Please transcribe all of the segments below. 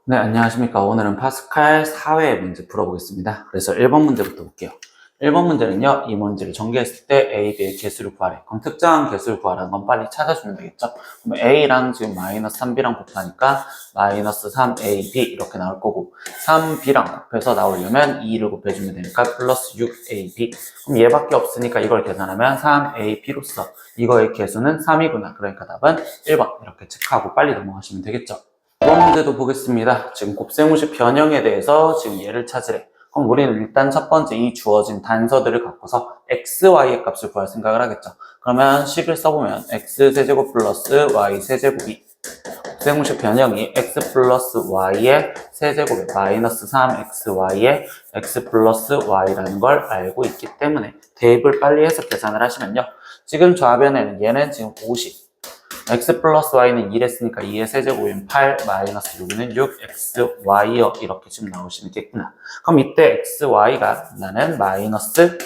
네, 안녕하십니까. 오늘은 파스칼 4회 문제 풀어보겠습니다. 그래서 1번 문제부터 볼게요. 1번 문제는요, 이 문제를 전개했을 때 A, B의 개수를 구하래. 그럼 특정한 개수를 구하라는 건 빨리 찾아주면 되겠죠? 그럼 A랑 지금 마이너스 3B랑 곱하니까 마이너스 3AB 이렇게 나올 거고, 3B랑 곱해서 나오려면 2를 곱해주면 되니까 플러스 6AB. 그럼 얘밖에 없으니까 이걸 계산하면 3AB로서 이거의 개수는 3이구나. 그러니까 답은 1번 이렇게 체크하고 빨리 넘어가시면 되겠죠? 이번 문제도 보겠습니다. 지금 곱셈무식 변형에 대해서 지금 얘를 찾으래. 그럼 우리는 일단 첫 번째 이 주어진 단서들을 갖고서 x, y의 값을 구할 생각을 하겠죠. 그러면 식을 써보면 x세제곱 플러스 y세제곱이 곱셈무식 변형이 x 플러스 y의 세제곱에 마이너스 3xy의 x 플러스 y라는 걸 알고 있기 때문에 대입을 빨리 해서 계산을 하시면요. 지금 좌변에는 얘는 지금 50 x 플러스 y는 2랬으니까 2의 세제곱이면 8 마이너스 6은 6xy요 이렇게 지금 나오시겠구나. 그럼 이때 xy가 나는 마이너스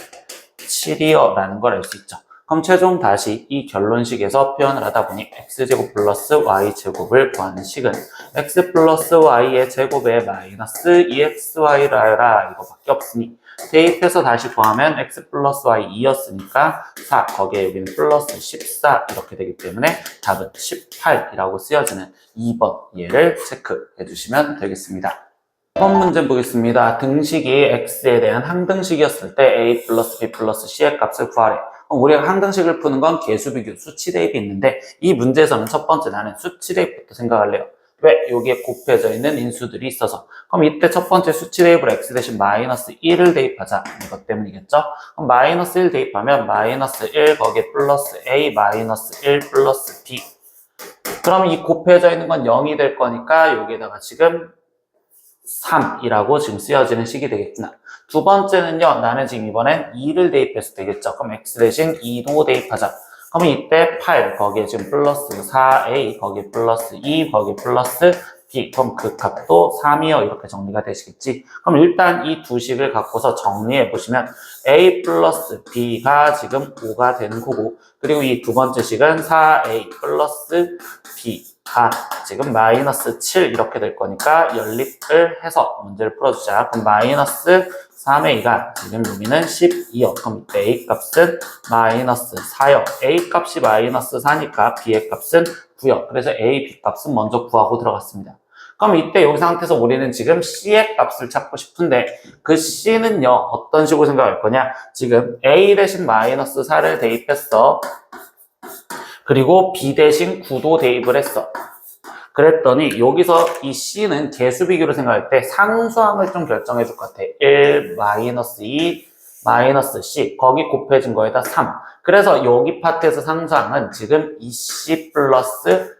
7이요 라는 걸 알 수 있죠. 그럼 최종 다시 이 결론식에서 표현을 하다 보니 x제곱 플러스 y제곱을 구하는 식은 x 플러스 y의 제곱에 마이너스 2xy라 이거밖에 없으니 대입해서 다시 구하면 x 플러스 y 2였으니까 4, 거기에 여기는 플러스 14 이렇게 되기 때문에 답은 18이라고 쓰여지는 2번 얘를 체크해 주시면 되겠습니다. 2번 문제 보겠습니다. 등식이 x에 대한 항등식이었을 때 a 플러스 b 플러스 c의 값을 구하래. 우리가 항등식을 푸는 건 개수비교, 수치 대입이 있는데 이 문제에서는 첫 번째 나는 수치 대입부터 생각할래요. 왜? 여기에 곱해져 있는 인수들이 있어서. 그럼 이때 첫 번째 수치 대입을 x 대신 마이너스 1을 대입하자. 이것 때문이겠죠? 그럼 마이너스 1 대입하면 마이너스 1 거기에 플러스 a 마이너스 1 플러스 b. 그럼 이 곱해져 있는 건 0이 될 거니까 여기에다가 지금 3이라고 지금 쓰여지는 식이 되겠구나. 두 번째는요, 나는 지금 이번엔 2를 대입해서 되겠죠. 그럼 x 대신 2도 대입하자. 그럼 이때 8, 거기에 지금 플러스 4a, 거기에 플러스 2, 거기에 플러스 b. 그럼 그 값도 3이요. 이렇게 정리가 되시겠지. 그럼 일단 이 두 식을 갖고서 정리해 보시면 a 플러스 b가 지금 5가 되는 거고, 그리고 이 두 번째 식은 4a 플러스 b. 지금 마이너스 7 이렇게 될 거니까 연립을 해서 문제를 풀어주자. 그럼 마이너스 3a가 지금 여기는 12요. 그럼 이때 a 값은 마이너스 4요. a 값이 마이너스 4니까 b의 값은 9요. 그래서 a, b 값은 먼저 구하고 들어갔습니다. 그럼 이때 여기 상태에서 우리는 지금 c의 값을 찾고 싶은데 그 c는요 어떤 식으로 생각할 거냐. 지금 a 대신 마이너스 4를 대입했어. 그리고 b 대신 9도 대입을 했어. 그랬더니 여기서 이 c는 개수 비교로 생각할 때 상수항을 좀 결정해 줄 것 같아. 1, 마이너스 2, 마이너스 c. 거기 곱해진 거에다 3. 그래서 여기 파트에서 상수항은 지금 2c 플러스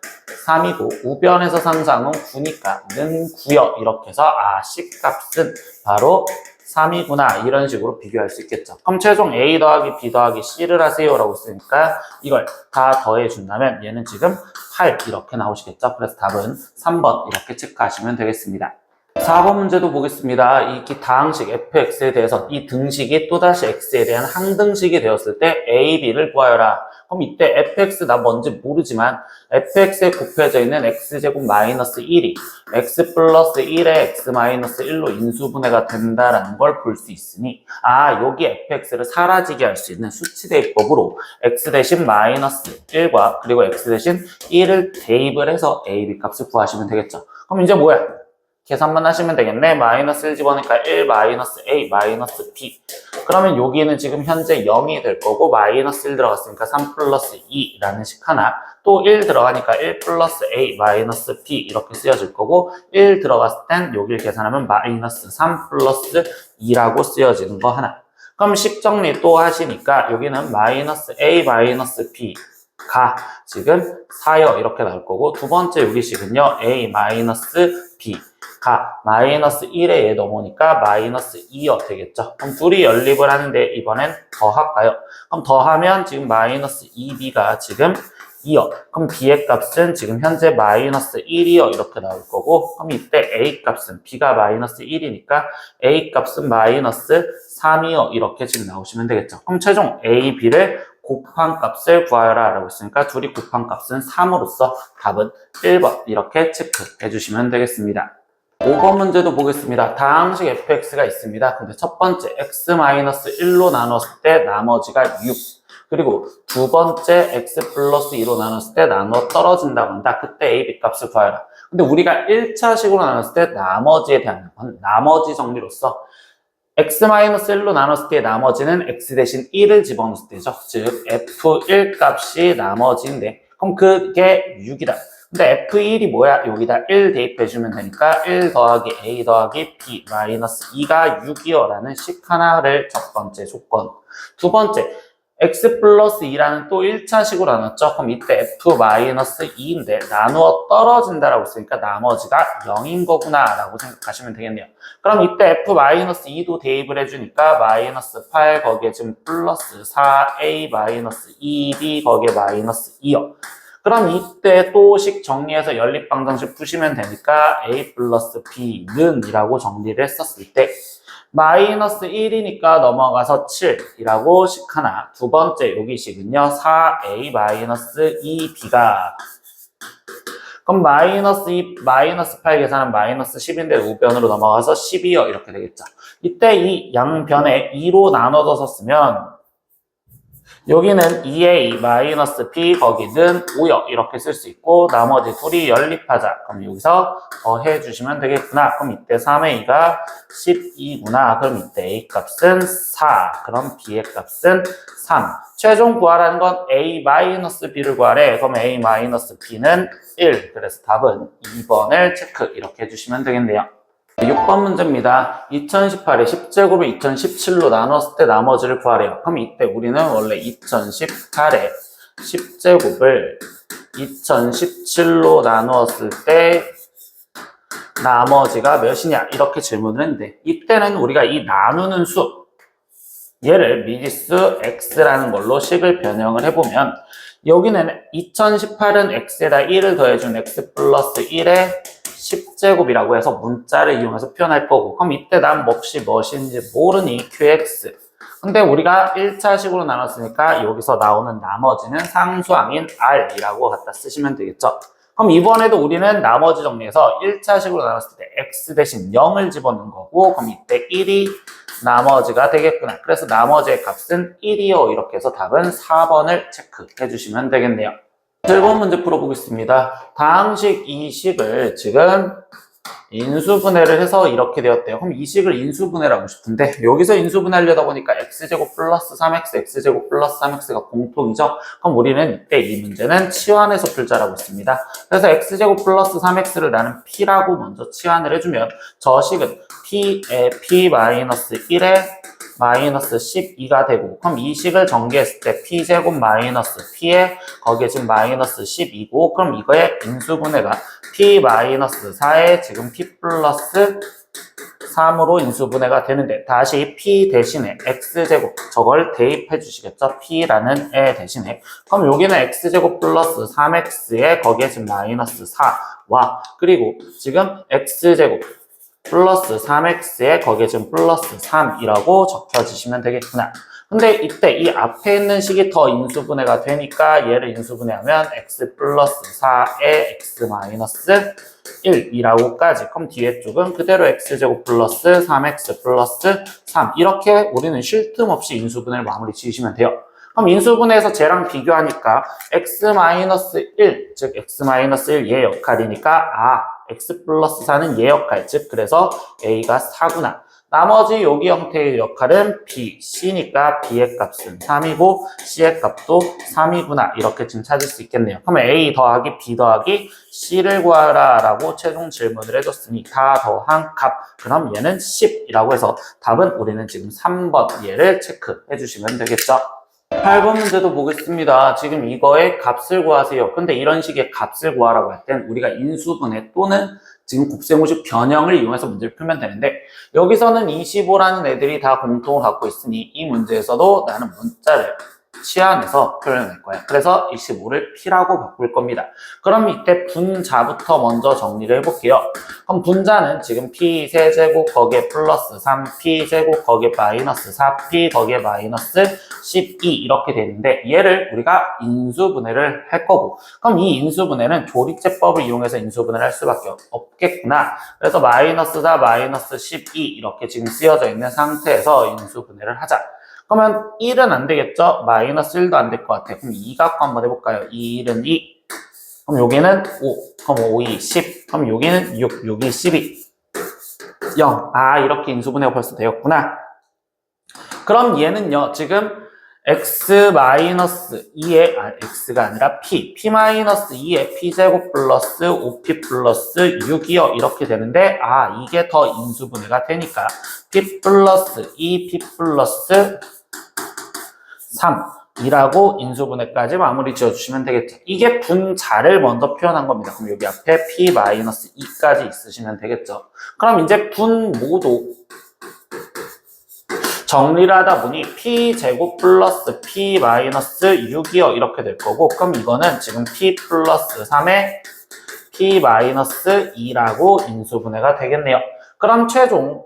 3이고 우변에서 상수항은 9니까 는 9요. 이렇게 해서 c 값은 바로 3이구나 이런 식으로 비교할 수 있겠죠. 그럼 최종 a 더하기 b 더하기 c를 하세요 라고 쓰니까 이걸 다 더해 준다면 얘는 지금 8 이렇게 나오시겠죠. 그래서 답은 3번 이렇게 체크하시면 되겠습니다. 4번 문제도 보겠습니다. 이 다항식 fx에 대해서 이 등식이 또다시 x에 대한 항등식이 되었을 때 a, b를 구하여라. 그럼 이때 fx 나 뭔지 모르지만 fx에 곱해져 있는 x제곱 마이너스 1이 x 플러스 1에 x 마이너스 1로 인수분해가 된다라는 걸 볼 수 있으니 여기 fx를 사라지게 할 수 있는 수치 대입법으로 x 대신 마이너스 1과 그리고 x 대신 1을 대입을 해서 a, b 값을 구하시면 되겠죠. 그럼 이제 뭐야? 계산만 하시면 되겠네. 마이너스 1 집어넣으니까 1 마이너스 a 마이너스 b. 그러면 여기는 지금 현재 0이 될 거고 마이너스 1 들어갔으니까 3 플러스 2라는 식 하나. 또 1 들어가니까 1 플러스 a 마이너스 b 이렇게 쓰여질 거고 1 들어갔을 땐 여기를 계산하면 마이너스 3 플러스 2라고 쓰여지는 거 하나. 그럼 식 정리 또 하시니까 여기는 마이너스 a 마이너스 b 가 지금 4요 이렇게 나올 거고 두 번째 여기 식은요 a 마이너스 b 가 마이너스 1에 얘 넘어오니까 마이너스 2요 되겠죠. 그럼 둘이 연립을 하는데 이번엔 더할까요? 그럼 더하면 지금 마이너스 2b가 지금 2요. 그럼 b의 값은 지금 현재 마이너스 1이요 이렇게 나올 거고 그럼 이때 a 값은 b가 마이너스 1이니까 a 값은 마이너스 3이요 이렇게 지금 나오시면 되겠죠. 그럼 최종 a, b를 곱한 값을 구하여라 라고 했으니까 둘이 곱한 값은 3으로서 답은 1번 이렇게 체크해 주시면 되겠습니다. 5번 문제도 보겠습니다. 다항식 fx가 있습니다. 근데 첫 번째 x-1로 나눴을 때 나머지가 6. 그리고 두 번째 x 플러스 2로 나눴을 때 나눠 떨어진다고 한다. 그때 a, b 값을 구하라. 근데 우리가 1차식으로 나눴을 때 나머지에 대한 나머지 정리로서 x-1로 나눴을 때 나머지는 x 대신 1을 집어넣을 때죠. 즉 f1 값이 나머지인데 그럼 그게 6이다. 근데 F1이 뭐야? 여기다 1 대입해주면 되니까 1 더하기 A 더하기 B 마이너스 2가 6이요 라는 식 하나를 첫 번째 조건. 두 번째, X 플러스 2라는 또 1차식으로 나눴죠? 그럼 이때 F 마이너스 2인데 나누어 떨어진다라고 했으니까 나머지가 0인 거구나 라고 생각하시면 되겠네요. 그럼 이때 F 마이너스 2도 대입을 해주니까 마이너스 8 거기에 지금 플러스 4A 마이너스 2B 거기에 마이너스 2요. 그럼 이때 또 식 정리해서 연립방정식 푸시면 되니까 a 플러스 b는 이라고 정리를 했었을 때 마이너스 1이니까 넘어가서 7이라고 식 하나. 두 번째 여기 식은요 4a 마이너스 2b가 그럼 마이너스 2, 마이너스 8 계산하면 마이너스 10인데 우변으로 넘어가서 12요 이렇게 되겠죠. 이때 이 양변에 2로 나눠서 썼으면 여기는 2a 마이너스 b 거기는 5요 이렇게 쓸 수 있고 나머지 둘이 연립하자. 그럼 여기서 더해 주시면 되겠구나. 그럼 이때 3a가 12구나. 그럼 이때 a 값은 4. 그럼 b의 값은 3. 최종 구하라는 건 a 마이너스 b를 구하래. 그럼 a 마이너스 b는 1. 그래서 답은 2번을 체크 이렇게 해주시면 되겠네요. 6번 문제입니다. 2018에 10제곱을 2017로 나눴을 때 나머지를 구하래요. 그럼 이때 우리는 원래 2018에 10제곱을 2017로 나누었을 때 나머지가 몇이냐 이렇게 질문을 했는데 이때는 우리가 이 나누는 수 얘를 미지수 x라는 걸로 식을 변형을 해보면 여기는 2018은 x에다 1을 더해준 x 플러스 1에 10제곱이라고 해서 문자를 이용해서 표현할 거고 그럼 이때 난 몫이 무엇인지 모르니 qx 근데 우리가 1차식으로 나눴으니까 여기서 나오는 나머지는 상수항인 r이라고 갖다 쓰시면 되겠죠. 그럼 이번에도 우리는 나머지 정리해서 1차식으로 나눴을 때 x 대신 0을 집어넣는 거고 그럼 이때 1이 나머지가 되겠구나. 그래서 나머지의 값은 1이요. 이렇게 해서 답은 4번을 체크해 주시면 되겠네요. 7번 문제 풀어보겠습니다. 다항식 이 식을 지금 인수분해를 해서 이렇게 되었대요. 그럼 이 식을 인수분해를 하고 싶은데 여기서 인수분해하려다 보니까 x제곱 플러스 3x, x제곱 플러스 3x가 공통이죠. 그럼 우리는 이때 이 문제는 치환해서 풀자라고 했습니다. 그래서 x제곱 플러스 3x를 나는 p라고 먼저 치환을 해주면 저 식은 p에 p 마이너스 1에 마이너스 12가 되고 그럼 이 식을 전개했을 때 p제곱 마이너스 p에 거기에 지금 마이너스 12고 그럼 이거의 인수분해가 p 마이너스 4에 지금 p 플러스 3으로 인수분해가 되는데 다시 p 대신에 x제곱 저걸 대입해 주시겠죠? p라는 애 대신에 그럼 여기는 x제곱 플러스 3x에 거기에 지금 마이너스 4와 그리고 지금 x제곱 플러스 3x에 거기에 지금 플러스 3이라고 적혀주시면 되겠구나. 근데 이때 이 앞에 있는 식이 더 인수분해가 되니까 얘를 인수분해하면 x 플러스 4에 x 마이너스 1이라고까지 그럼 뒤에 쪽은 그대로 x제곱 플러스 3x 플러스 3 이렇게 우리는 쉴 틈 없이 인수분해를 마무리 지으시면 돼요. 그럼 인수분해해서 쟤랑 비교하니까 x-1 즉 x-1 얘 역할이니까 x 플러스 4는 얘 역할 즉 그래서 a가 4구나. 나머지 여기 형태의 역할은 b, c니까 b의 값은 3이고 c의 값도 3이구나 이렇게 지금 찾을 수 있겠네요. 그러면 a 더하기 b 더하기 c를 구하라 라고 최종 질문을 해줬으니 다 더한 값 그럼 얘는 10이라고 해서 답은 우리는 지금 3번 얘를 체크해 주시면 되겠죠. 8번 문제도 보겠습니다. 지금 이거의 값을 구하세요. 근데 이런 식의 값을 구하라고 할 땐 우리가 인수분해 또는 지금 곱셈공식 변형을 이용해서 문제를 풀면 되는데 여기서는 25라는 애들이 다 공통을 갖고 있으니 이 문제에서도 나는 문자를 치환해서 표현할 거예요. 그래서 25를 P라고 바꿀 겁니다. 그럼 이때 분자부터 먼저 정리를 해볼게요. 그럼 분자는 지금 P 세제곱 거기에 플러스 3, P 제곱 거기에 마이너스 4, P 거기에 마이너스 12 이렇게 되는데 얘를 우리가 인수분해를 할 거고, 그럼 이 인수분해는 조리제법을 이용해서 인수분해를 할 수밖에 없겠구나. 그래서 마이너스 4, 마이너스 12 이렇게 지금 쓰여져 있는 상태에서 인수분해를 하자. 그러면 1은 안 되겠죠? 마이너스 1도 안 될 것 같아요. 그럼 2 갖고 한번 해볼까요? 1은 2. 그럼 여기는 5. 그럼 5, 2, 10. 그럼 여기는 6, 6, 2, 12. 0. 아, 이렇게 인수분해가 벌써 되었구나. 그럼 얘는요, 지금 x-2에, x가 아니라 p-2에 p제곱 플러스 5p 플러스 6이요. 이렇게 되는데, 아, 이게 더 인수분해가 되니까 p 플러스 2, p 플러스 3이라고 인수분해까지 마무리 지어주시면 되겠죠. 이게 분자를 먼저 표현한 겁니다. 그럼 여기 앞에 p-2까지 있으시면 되겠죠. 그럼 이제 분모도 정리를 하다 보니 p제곱 플러스 p 마이너스 6이요. 이렇게 될 거고, 그럼 이거는 지금 p 플러스 3에 p 마이너스 2라고 인수분해가 되겠네요. 그럼 최종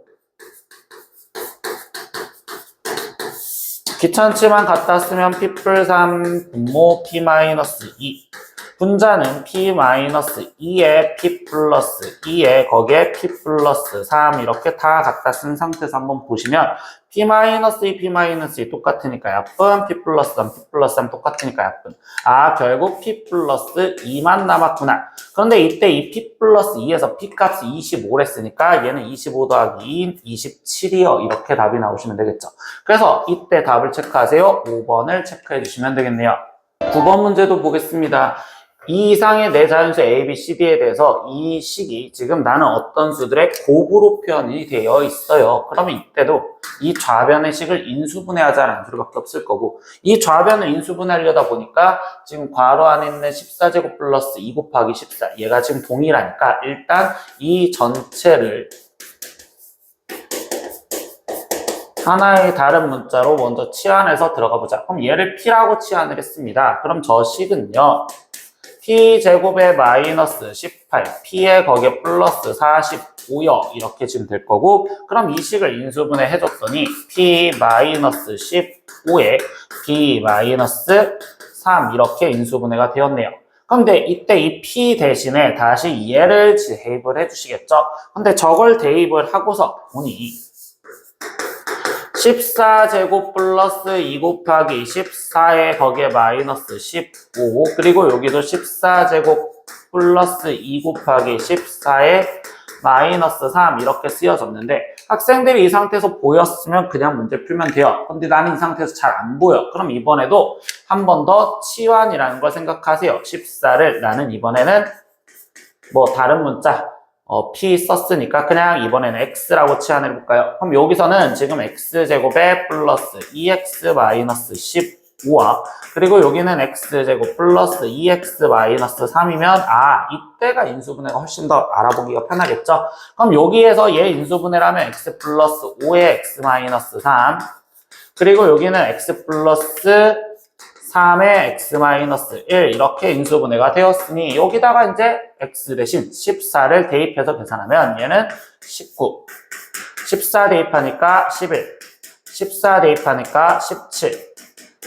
귀찮지만 갖다 쓰면 p 플 3 분모 p 마이너스 2, 분자는 p-2에 p 플러스 2에 거기에 p 플러스 3 이렇게 다 갖다 쓴 상태에서 한번 보시면 p-2, p-2 똑같으니까 약분, p 플러스 3, p 플러스 3 똑같으니까 약분. 아, 결국 p 플러스 2만 남았구나. 그런데 이때 이 p 플러스 2에서 p 값이 25를 했으니까 얘는 25 더하기 2인 27이요. 이렇게 답이 나오시면 되겠죠. 그래서 이때 답을 체크하세요. 5번을 체크해 주시면 되겠네요. 9번 문제도 보겠습니다. 이 이상의 네 자연수 A, B, C, D에 대해서 이 식이 지금 나는 어떤 수들의 곱으로 표현이 되어 있어요. 그러면 이때도 이 좌변의 식을 인수분해하자라는 수밖에 없을 거고, 이 좌변을 인수분해하려다 보니까 지금 괄호 안에 있는 14제곱 플러스 2 곱하기 14 얘가 지금 동일하니까 일단 이 전체를 하나의 다른 문자로 먼저 치환해서 들어가 보자. 그럼 얘를 P라고 치환을 했습니다. 그럼 저 식은요, P제곱에 마이너스 18, P에 거기에 플러스 45요. 이렇게 지금 될 거고, 그럼 이 식을 인수분해 해줬더니 P 마이너스 15에 P 마이너스 3 이렇게 인수분해가 되었네요. 근데 이때 이 P 대신에 다시 얘를 대입을 해주시겠죠? 근데 저걸 대입을 하고서 보니 14제곱 플러스 2 곱하기 14에 거기에 마이너스 15, 그리고 여기도 14제곱 플러스 2 곱하기 14에 마이너스 3 이렇게 쓰여졌는데, 학생들이 이 상태에서 보였으면 그냥 문제 풀면 돼요. 근데 나는 이 상태에서 잘 안 보여. 그럼 이번에도 한 번 더 치환이라는 걸 생각하세요. 14를 나는 이번에는 뭐 다른 문자 P 썼으니까 그냥 이번에는 X라고 치환해 볼까요? 그럼 여기서는 지금 X제곱에 플러스 2X 마이너스 15와 그리고 여기는 X제곱 플러스 2X 마이너스 3이면 아, 이때가 인수분해가 훨씬 더 알아보기가 편하겠죠? 그럼 여기에서 얘 인수분해를 하면 X 플러스 5에 X 마이너스 3, 그리고 여기는 X 플러스 3에 x-1 이렇게 인수분해가 되었으니 여기다가 이제 x 대신 14를 대입해서 계산하면 얘는 19, 14 대입하니까 11, 14 대입하니까 17,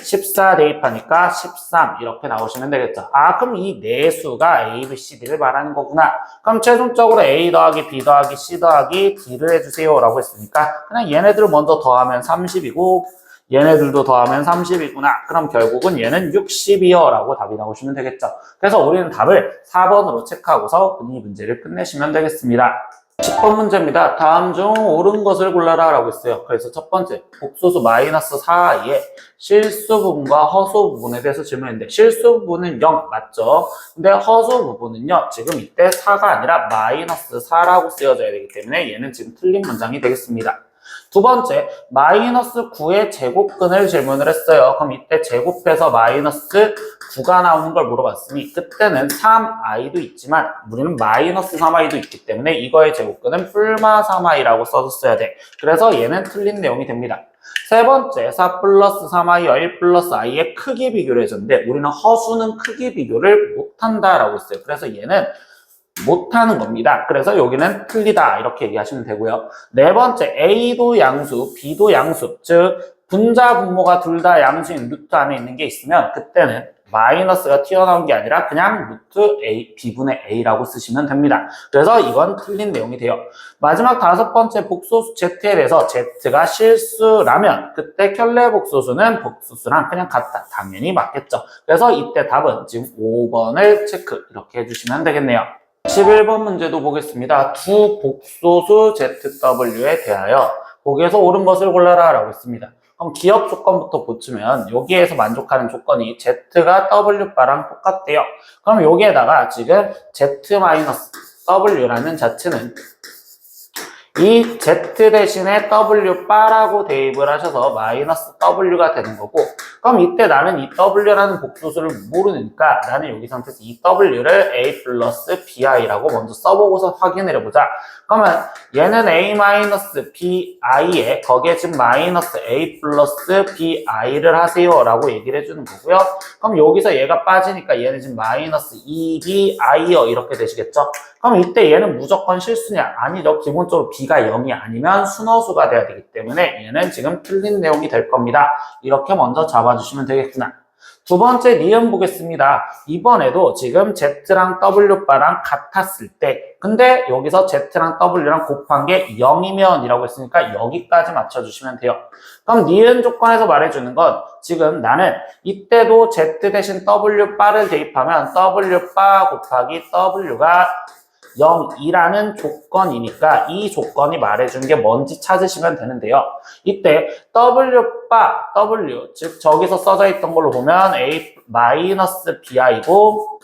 14 대입하니까 13 이렇게 나오시면 되겠죠. 아, 그럼 이 네 수가 A, B, C, D를 말하는 거구나. 그럼 최종적으로 A 더하기 B 더하기 C 더하기 D를 해주세요 라고 했으니까 그냥 얘네들을 먼저 더하면 30이고 얘네들도 더하면 30이구나. 그럼 결국은 얘는 60이요 라고 답이 나오시면 되겠죠. 그래서 우리는 답을 4번으로 체크하고서 이 문제를 끝내시면 되겠습니다. 10번 문제입니다. 다음 중 옳은 것을 골라라 라고 했어요. 그래서 첫 번째, 복소수 마이너스 4i의 실수 부분과 허수 부분에 대해서 질문했는데, 실수 부분은 0 맞죠? 근데 허수 부분은요, 지금 이때 4가 아니라 마이너스 4라고 쓰여져야 되기 때문에 얘는 지금 틀린 문장이 되겠습니다. 두 번째, 마이너스 9의 제곱근을 질문을 했어요. 그럼 이때 제곱해서 마이너스 9가 나오는 걸 물어봤으니 그때는 3i도 있지만 우리는 마이너스 3i도 있기 때문에 이거의 제곱근은 뿔마 3i라고 써줬어야 돼. 그래서 얘는 틀린 내용이 됩니다. 세 번째, 4 플러스 3i와 1 플러스 i의 크기 비교를 해줬는데 우리는 허수는 크기 비교를 못한다라고 했어요. 그래서 얘는 못하는 겁니다. 그래서 여기는 틀리다 이렇게 얘기하시면 되고요. 네 번째, A도 양수, B도 양수, 즉 분자 분모가 둘 다 양수인 루트 안에 있는 게 있으면 그때는 마이너스가 튀어나온 게 아니라 그냥 루트 A, B분의 A라고 쓰시면 됩니다. 그래서 이건 틀린 내용이 돼요. 마지막 다섯 번째, 복소수 Z에 대해서 Z가 실수라면 그때 켤레 복소수는 복소수랑 그냥 같다. 당연히 맞겠죠. 그래서 이때 답은 지금 5번을 체크 이렇게 해주시면 되겠네요. 11번 문제도 보겠습니다. 두 복소수 ZW에 대하여 보기에서 옳은 것을 골라라 라고 했습니다. 그럼 기억 조건부터 보시면 여기에서 만족하는 조건이 Z가 W바랑 똑같대요. 그럼 여기에다가 지금 Z-W라는 자체는 이 Z 대신에 W바라고 대입을 하셔서 마이너스 W가 되는 거고, 그럼 이때 나는 이 W라는 복소수를 모르니까 나는 여기 상태에서 이 W를 A 플러스 BI라고 먼저 써보고서 확인을 해보자. 그러면 얘는 A 마이너스 BI에 거기에 지금 마이너스 A 플러스 BI를 하세요 라고 얘기를 해주는 거고요. 그럼 여기서 얘가 빠지니까 얘는 지금 마이너스 2BI요 이렇게 되시겠죠? 그럼 이때 얘는 무조건 실수냐? 아니죠. 기본적으로 B가 0이 아니면 순허수가 돼야 되기 때문에 얘는 지금 틀린 내용이 될 겁니다. 이렇게 먼저 잡아주시면 되겠구나. 두 번째 니은 보겠습니다. 이번에도 지금 Z랑 W바랑 같았을 때 근데 여기서 Z랑 W랑 곱한 게 0이면 이라고 했으니까 여기까지 맞춰주시면 돼요. 그럼 니은 조건에서 말해주는 건 지금 나는 이때도 Z 대신 W바를 대입하면 W바 곱하기 W가 0이라는 조건이니까 이 조건이 말해준 게 뭔지 찾으시면 되는데요. 이때 W바, W, 즉 저기서 써져 있던 걸로 보면 A 마이너스 BI고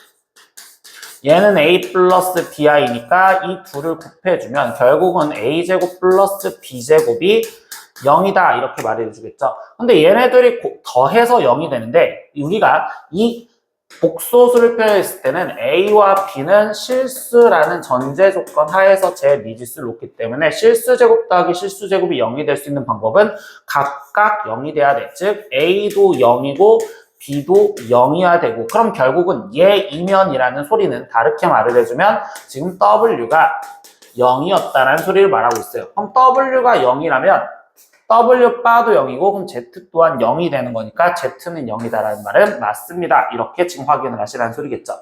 얘는 A 플러스 BI니까 이 둘을 곱해주면 결국은 A제곱 플러스 B제곱이 0이다 이렇게 말해주겠죠. 근데 얘네들이 더해서 0이 되는데 우리가 이 복소수를 표현했을 때는 A와 B는 실수라는 전제 조건 하에서 제 미지수를 놓기 때문에 실수제곱 더하기 실수제곱이 0이 될 수 있는 방법은 각각 0이 돼야 돼. 즉 A도 0이고 B도 0이어야 되고 그럼 결국은 얘이면이라는 소리는 다르게 말을 해주면 지금 W가 0이었다는 소리를 말하고 있어요. 그럼 W가 0이라면 W바도 0이고 그럼 Z 또한 0이 되는 거니까 Z는 0이다라는 말은 맞습니다. 이렇게 지금 확인을 하시라는 소리겠죠.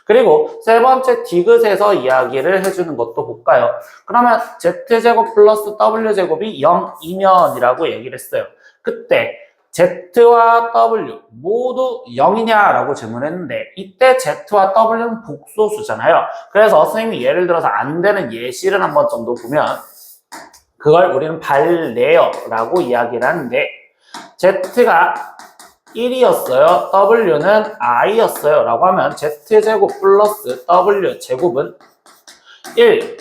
그리고 세 번째 디귿에서 이야기를 해주는 것도 볼까요? 그러면 Z제곱 플러스 W제곱이 0이면이라고 얘기를 했어요. 그때 Z와 W 모두 0이냐라고 질문했는데 이때 Z와 W는 복소수잖아요. 그래서 선생님이 예를 들어서 안 되는 예시를 한번 정도 보면 그걸 우리는 발레어라고 이야기를 하는데 Z가 1이었어요. W는 I였어요. 라고 하면 Z제곱 플러스 W제곱은 1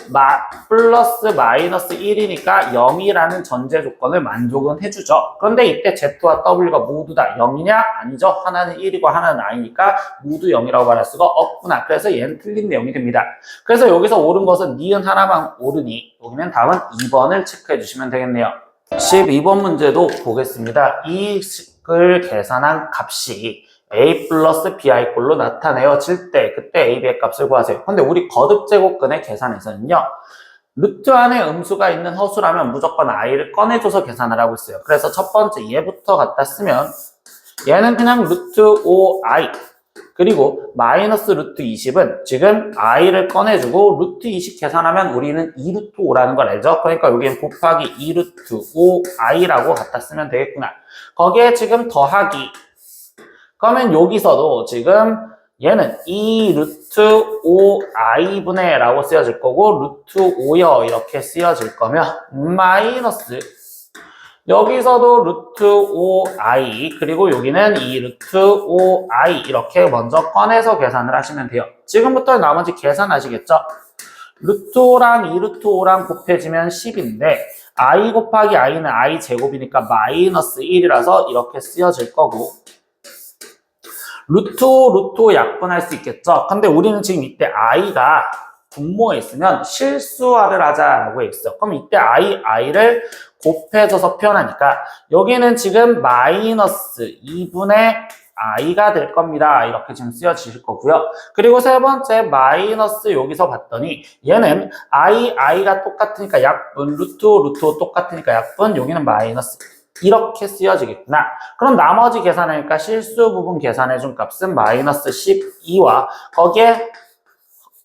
플러스 마이너스 1이니까 0이라는 전제 조건을 만족은 해주죠. 그런데 이때 Z와 W가 모두 다 0이냐? 아니죠. 하나는 1이고 하나는 I니까 모두 0이라고 말할 수가 없구나. 그래서 얘는 틀린 내용이 됩니다. 그래서 여기서 옳은 것은 니은 하나만 옳으니 여기는 답은 2번을 체크해 주시면 되겠네요. 12번 문제도 보겠습니다. 이 식을 계산한 값이 A 플러스 BI 꼴로 나타내어질 때 그때 A, B의 값을 구하세요. 근데 우리 거듭제곱근의 계산에서는요. 루트 안에 음수가 있는 허수라면 무조건 I를 꺼내줘서 계산을 하고 있어요. 그래서 첫 번째 얘부터 갖다 쓰면 얘는 그냥 루트 5I 그리고 마이너스 루트 20은 지금 I를 꺼내주고 루트 20 계산하면 우리는 2루트 5라는 걸 알죠? 그러니까 여기는 곱하기 2루트 5I라고 갖다 쓰면 되겠구나. 거기에 지금 더하기 그러면 여기서도 지금 얘는 2루트 5i분의 라고 쓰여질 거고 루트 5여 이렇게 쓰여질 거면 마이너스 여기서도 루트 5i 그리고 여기는 2루트 5i 이렇게 먼저 꺼내서 계산을 하시면 돼요. 지금부터 나머지 계산하시겠죠? 루트 5랑 2루트 5랑 곱해지면 10인데 i 곱하기 i는 i 제곱이니까 마이너스 1이라서 이렇게 쓰여질 거고 루트 5 약분할 수 있겠죠? 근데 우리는 지금 이때 i가 분모에 있으면 실수화를 하자라고 했어. 그럼 이때 i를 곱해줘서 표현하니까 여기는 지금 마이너스 2분의 i가 될 겁니다. 이렇게 지금 쓰여지실 거고요. 그리고 세 번째 마이너스 여기서 봤더니 얘는 i가 똑같으니까 약분, 루트 5 똑같으니까 약분, 여기는 마이너스 이렇게 쓰여지겠구나. 그럼 나머지 계산하니까 실수 부분 계산해준 값은 마이너스 12와 거기에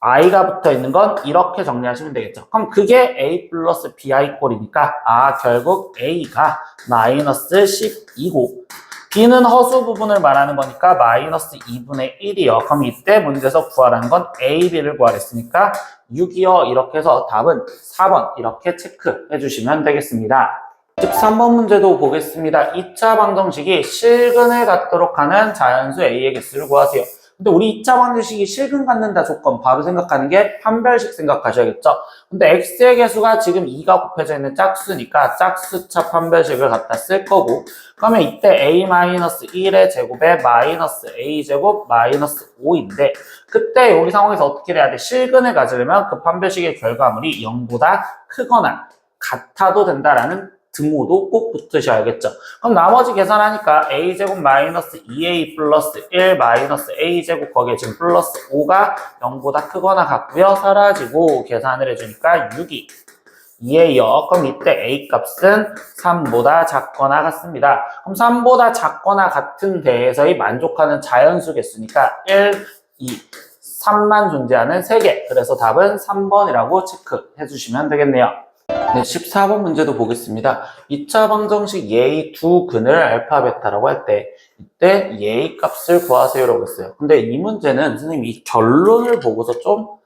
i가 붙어 있는 건 이렇게 정리하시면 되겠죠. 그럼 그게 a 플러스 bi 꼴이니까 결국 a가 마이너스 12고 b는 허수 부분을 말하는 거니까 마이너스 2분의 1이요. 그럼 이때 문제에서 구하라는 건 a, b를 구하랬으니까 6이요. 이렇게 해서 답은 4번 이렇게 체크해 주시면 되겠습니다. 13번 문제도 보겠습니다. 2차 방정식이 실근을 갖도록 하는 자연수 a의 개수를 구하세요. 근데 우리 2차 방정식이 실근 갖는다 조건 바로 생각하는 게 판별식 생각하셔야겠죠. 근데 x의 개수가 지금 2가 곱해져 있는 짝수니까 짝수차 판별식을 갖다 쓸 거고, 그러면 이때 a-1의 제곱에 마이너스 a제곱 마이너스 5인데 그때 여기 상황에서 어떻게 돼야 돼? 실근을 가지려면 그 판별식의 결과물이 0보다 크거나 같아도 된다라는 등호도 꼭 붙으셔야겠죠. 그럼 나머지 계산하니까 a제곱 마이너스 2a 플러스 1 마이너스 a제곱 거기에 지금 플러스 5가 0보다 크거나 같고요. 사라지고 계산을 해주니까 6이 2에요. 그럼 이때 a 값은 3보다 작거나 같습니다. 그럼 3보다 작거나 같은 데에서의 만족하는 자연수 개수니까 1, 2, 3만 존재하는 3개. 그래서 답은 3번이라고 체크해 주시면 되겠네요. 네, 14번 문제도 보겠습니다. 2차 방정식 예의 두 근을 알파, 베타라고 할 때 이때 예의 값을 구하세요라고 했어요. 근데 이 문제는 선생님이 이 결론을 보고서 좀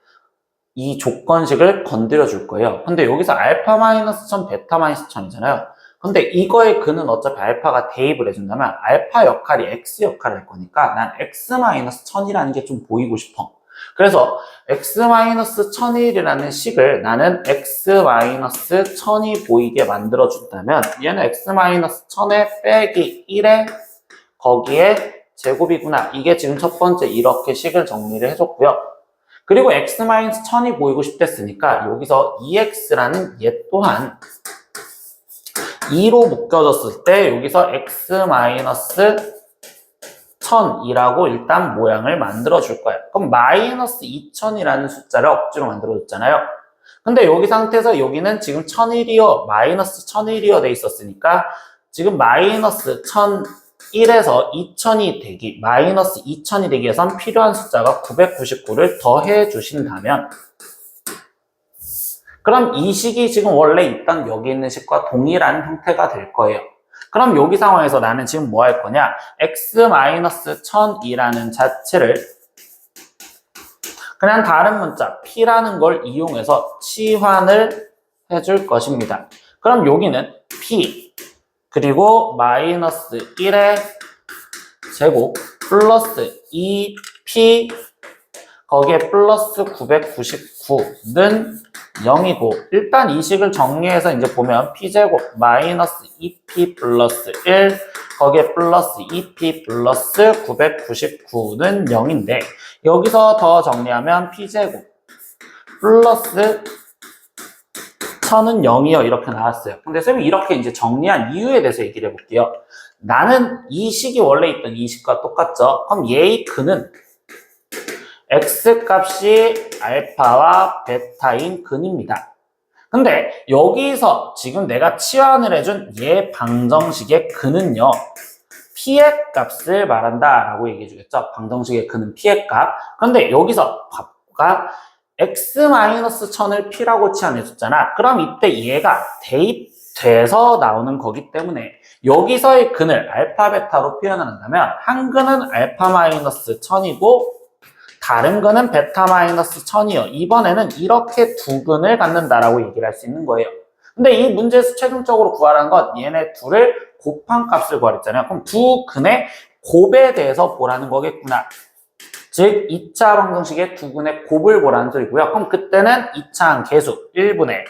이 조건식을 건드려 줄 거예요. 근데 여기서 알파 마이너스 1000, 베타 마이너스 1000이잖아요. 근데 이거의 근은 어차피 알파가 대입을 해준다면 알파 역할이 x 역할을 할 거니까 난 x 마이너스 1000이라는 게 좀 보이고 싶어. 그래서 x-1001이라는 식을 나는 x-1000이 보이게 만들어준다면 얘는 x-1000에 빼기 1에 거기에 제곱이구나. 이게 지금 첫 번째 이렇게 식을 정리를 해줬고요. 그리고 x-1000이 보이고 싶댔으니까 여기서 2x라는 얘 또한 2로 묶여졌을 때 여기서 x-1000이라고 일단 모양을 만들어 줄 거예요. 그럼 마이너스 2000이라는 숫자를 억지로 만들어 줬잖아요. 근데 여기 상태에서 여기는 지금 1001이요, 마이너스 1001이요 돼 있었으니까 지금 마이너스 1001에서 2000이 되기, 마이너스 2000이 되기 위해선 필요한 숫자가 999를 더해 주신다면 그럼 이 식이 지금 원래 있던 여기 있는 식과 동일한 형태가 될 거예요. 그럼 여기 상황에서 나는 지금 뭐 할 거냐? x-1000이라는 자체를 그냥 다른 문자 p라는 걸 이용해서 치환을 해줄 것입니다. 그럼 여기는 p 그리고 마이너스 1의 제곱 플러스 2p 거기에 플러스 999는 0이고 일단 이 식을 정리해서 이제 보면 p제곱 마이너스 2p 플러스 1 거기에 플러스 2p 플러스 999는 0인데 여기서 더 정리하면 p제곱 플러스 1000은 0이요 이렇게 나왔어요. 근데 쌤이 이렇게 이제 정리한 이유에 대해서 얘기를 해볼게요. 나는 이 식이 원래 있던 이 식과 똑같죠. 그럼 얘의 근은 x 값이 알파와 베타인 근입니다. 근데 여기서 지금 내가 치환을 해준 얘 방정식의 근은요 p의 값을 말한다 라고 얘기해 주겠죠. 방정식의 근은 p의 값. 근데 여기서 값과 x-1000을 p라고 치환해 줬잖아. 그럼 이때 얘가 대입돼서 나오는 거기 때문에 여기서의 근을 알파 베타로 표현을 한다면 한 근은 알파-1000이고 다른 거는 베타-1000이요. 이번에는 이렇게 두 근을 갖는다라고 얘기를 할 수 있는 거예요. 근데 이 문제에서 최종적으로 구하라는 건 얘네 둘을 곱한 값을 구하랬잖아요. 그럼 두 근의 곱에 대해서 보라는 거겠구나. 즉 2차 방정식의 두 근의 곱을 보라는 소리고요. 그럼 그때는 2차항 계수 1분의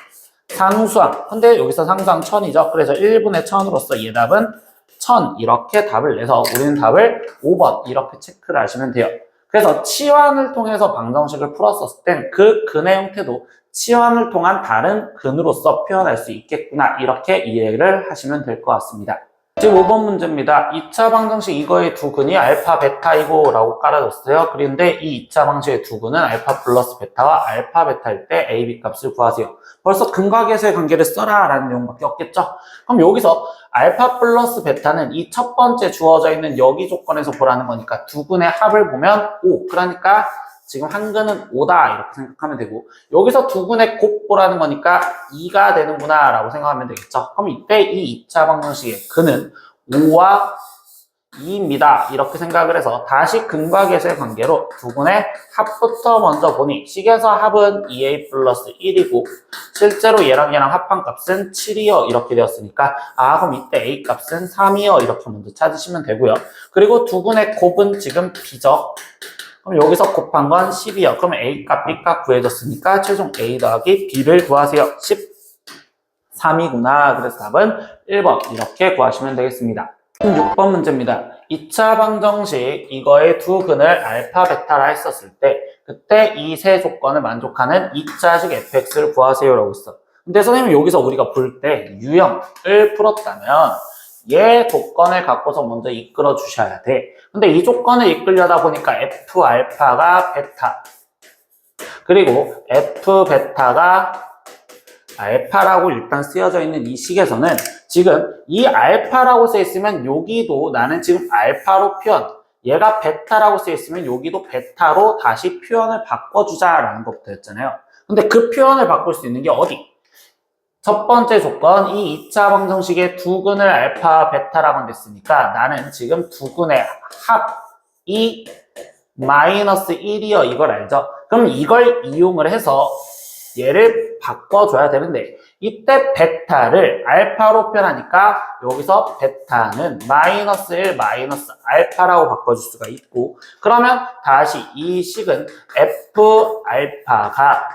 상수항. 근데 여기서 상수항 1000이죠. 그래서 1분의 1000으로서 얘 답은 1000 이렇게 답을 내서 우리는 답을 5번 이렇게 체크를 하시면 돼요. 그래서 치환을 통해서 방정식을 풀었었을 땐 그 근의 형태도 치환을 통한 다른 근으로서 표현할 수 있겠구나. 이렇게 이해를 하시면 될 것 같습니다. 지금 5번 문제입니다. 2차 방정식 이거의 두 근이 알파, 베타이고 라고 깔아줬어요. 그런데 이 2차 방정식의 두 근은 알파 플러스 베타와 알파, 베타일 때 A, B 값을 구하세요. 벌써 근과 계수의 관계를 써라 라는 내용밖에 없겠죠? 그럼 여기서 알파 플러스 베타는 이 첫 번째 주어져 있는 여기 조건에서 보라는 거니까 두 근의 합을 보면 5. 그러니까 지금 한 근은 5다 이렇게 생각하면 되고, 여기서 두 근의 곱 보라는 거니까 2가 되는구나 라고 생각하면 되겠죠. 그럼 이때 이 2차 방정식의 근은 5와 2입니다. 이렇게 생각을 해서 다시 근과 계수의 관계로 두 근의 합부터 먼저 보니, 식에서 합은 2a 플러스 1이고 실제로 얘랑 합한 값은 7이요 이렇게 되었으니까 그럼 이때 a 값은 3이요 이렇게 먼저 찾으시면 되고요. 그리고 두 근의 곱은 지금 b죠. 그럼 여기서 곱한 건 10이요. 그럼 A 값, B 값 구해졌으니까 최종 A 더하기 B를 구하세요. 13이구나. 그래서 답은 1번 이렇게 구하시면 되겠습니다. 6번 문제입니다. 2차 방정식 이거의 두 근을 알파, 베타라 했었을 때 그때 이 세 조건을 만족하는 2차식 fx를 구하세요 라고 했어. 근데 선생님 여기서 우리가 볼 때 유형을 풀었다면 얘 조건을 갖고서 먼저 이끌어 주셔야 돼. 근데 이 조건을 이끌려다 보니까 F 알파가 베타, 그리고 F 베타가 알파라고 일단 쓰여져 있는 이 식에서는 지금 이 알파라고 쓰여 있으면 여기도 나는 지금 알파로 표현, 얘가 베타라고 쓰여 있으면 여기도 베타로 다시 표현을 바꿔주자라는 것부터 였잖아요. 근데 그 표현을 바꿀 수 있는 게 어디? 첫 번째 조건, 이 2차 방정식의 두 근을 알파, 베타라고 됐으니까 나는 지금 두 근의 합이 마이너스 1이요. 이걸 알죠? 그럼 이걸 이용을 해서 얘를 바꿔줘야 되는데 이때 베타를 알파로 표현하니까 여기서 베타는 마이너스 1, 마이너스 알파라고 바꿔줄 수가 있고, 그러면 다시 이 식은 F 알파가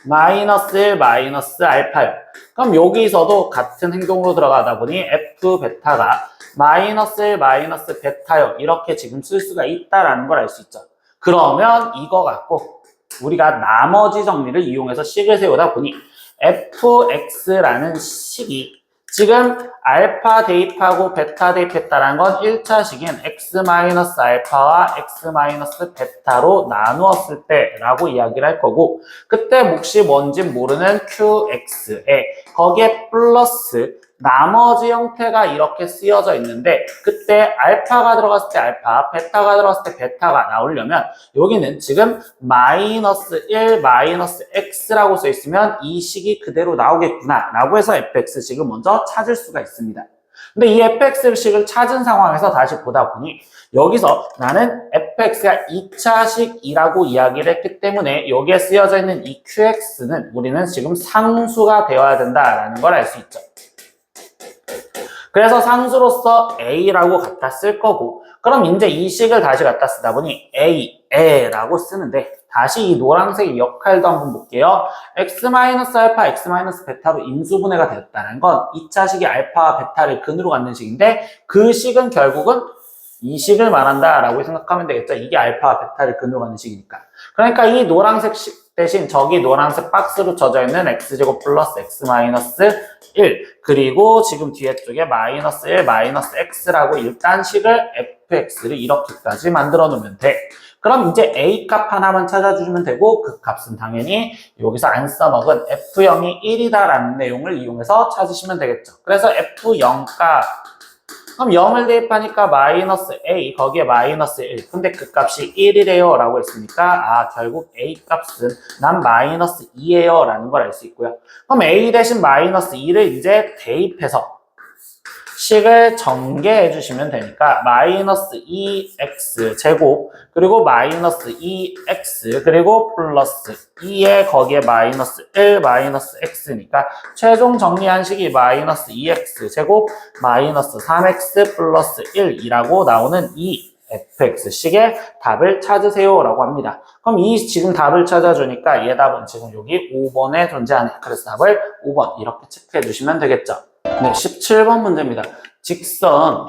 마이너스 1, 마이너스 알파요. 그럼 여기서도 같은 행동으로 들어가다 보니 F 베타가 마이너스 1, 마이너스 베타요. 이렇게 지금 쓸 수가 있다라는 걸 알 수 있죠. 그러면 이거 갖고 우리가 나머지 정리를 이용해서 식을 세우다 보니 fx라는 식이 지금 알파 대입하고 베타 대입했다는 건 1차 식인 x-알파와 x-베타로 나누었을 때라고 이야기를 할 거고, 그때 몫이 뭔지 모르는 qx에 거기에 플러스 나머지 형태가 이렇게 쓰여져 있는데 그때 알파가 들어갔을 때 알파, 베타가 들어갔을 때 베타가 나오려면 여기는 지금 마이너스 1, 마이너스 x라고 써 있으면 이 식이 그대로 나오겠구나 라고 해서 fx식을 먼저 찾을 수가 있습니다. 근데 이 fx식을 찾은 상황에서 다시 보다 보니 여기서 나는 fx가 2차식이라고 이야기를 했기 때문에 여기에 쓰여져 있는 이 qx는 우리는 지금 상수가 되어야 된다라는 걸 알 수 있죠. 그래서 상수로서 a라고 갖다 쓸 거고, 그럼 이제 이 식을 다시 갖다 쓰다 보니 a라고 쓰는데 다시 이 노란색의 역할도 한번 볼게요. x-알파, x-베타로 인수분해가 되었다는 건 2차식이 알파와 베타를 근으로 갖는 식인데 그 식은 결국은 이 식을 말한다라고 생각하면 되겠죠. 이게 알파와 베타를 근으로 갖는 식이니까. 그러니까 이 노란색 식 대신 저기 노란색 박스로 젖어 있는 x제곱 플러스 x-1 그리고 지금 뒤에 쪽에 마이너스 1, 마이너스 x라고 일단 식을 fx를 이렇게까지 만들어 놓으면 돼. 그럼 이제 a 값 하나만 찾아주시면 되고 그 값은 당연히 여기서 안 써먹은 f0이 1이다라는 내용을 이용해서 찾으시면 되겠죠. 그래서 f0 값, 그럼 0을 대입하니까 마이너스 a, 거기에 마이너스 1. 근데 그 값이 1이래요 라고 했으니까 결국 a 값은 난 마이너스 2예요 라는 걸 알 수 있고요. 그럼 a 대신 마이너스 2를 이제 대입해서 식을 전개해 주시면 되니까 마이너스 2x 제곱 그리고 마이너스 2x 그리고 플러스 2에 거기에 마이너스 1 마이너스 x니까 최종 정리한 식이 마이너스 2x 제곱 마이너스 3x 플러스 1이라고 나오는 이 fx식의 답을 찾으세요 라고 합니다. 그럼 이 지금 답을 찾아주니까 얘 답은 지금 여기 5번에 존재하네. 그래서 답을 5번 이렇게 체크해 주시면 되겠죠. 네, 17번 문제입니다. 직선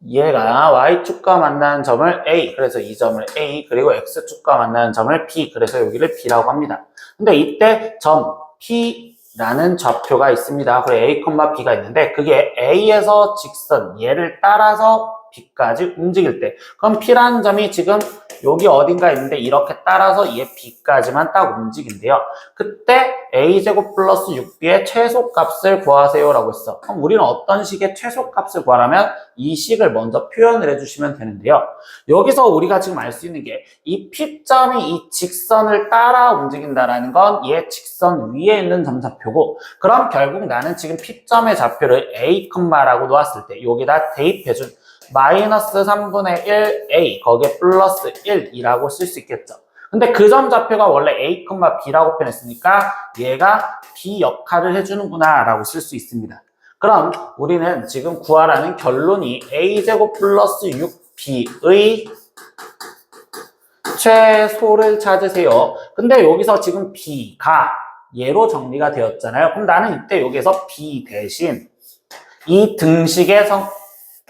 얘가 y축과 만나는 점을 A, 그래서 이 점을 A, 그리고 x축과 만나는 점을 B, 그래서 여기를 B라고 합니다. 근데 이때 점 P라는 좌표가 있습니다. 그리고 A, B가 있는데 그게 A에서 직선 얘를 따라서 B까지 움직일 때, 그럼 P라는 점이 지금 여기 어딘가 있는데 이렇게 따라서 얘 B까지만 딱 움직인대요. 그때 A제곱 플러스 6B의 최소값을 구하세요 라고 했어. 그럼 우리는 어떤 식의 최소값을 구하라면 이 식을 먼저 표현을 해주시면 되는데요. 여기서 우리가 지금 알 수 있는 게 이 P점이 이 직선을 따라 움직인다는 건 얘 직선 위에 있는 점좌표고, 그럼 결국 나는 지금 P점의 좌표를 A, 라고 놓았을 때 여기다 대입해준 마이너스 3분의 1 A, 거기에 플러스 1이라고 쓸 수 있겠죠. 근데 그 점 좌표가 원래 A, B라고 표현했으니까 얘가 B 역할을 해주는구나 라고 쓸 수 있습니다. 그럼 우리는 지금 구하라는 결론이 A제곱 플러스 6B의 최소를 찾으세요. 근데 여기서 지금 B가 얘로 정리가 되었잖아요. 그럼 나는 이때 여기서 B 대신 이 등식의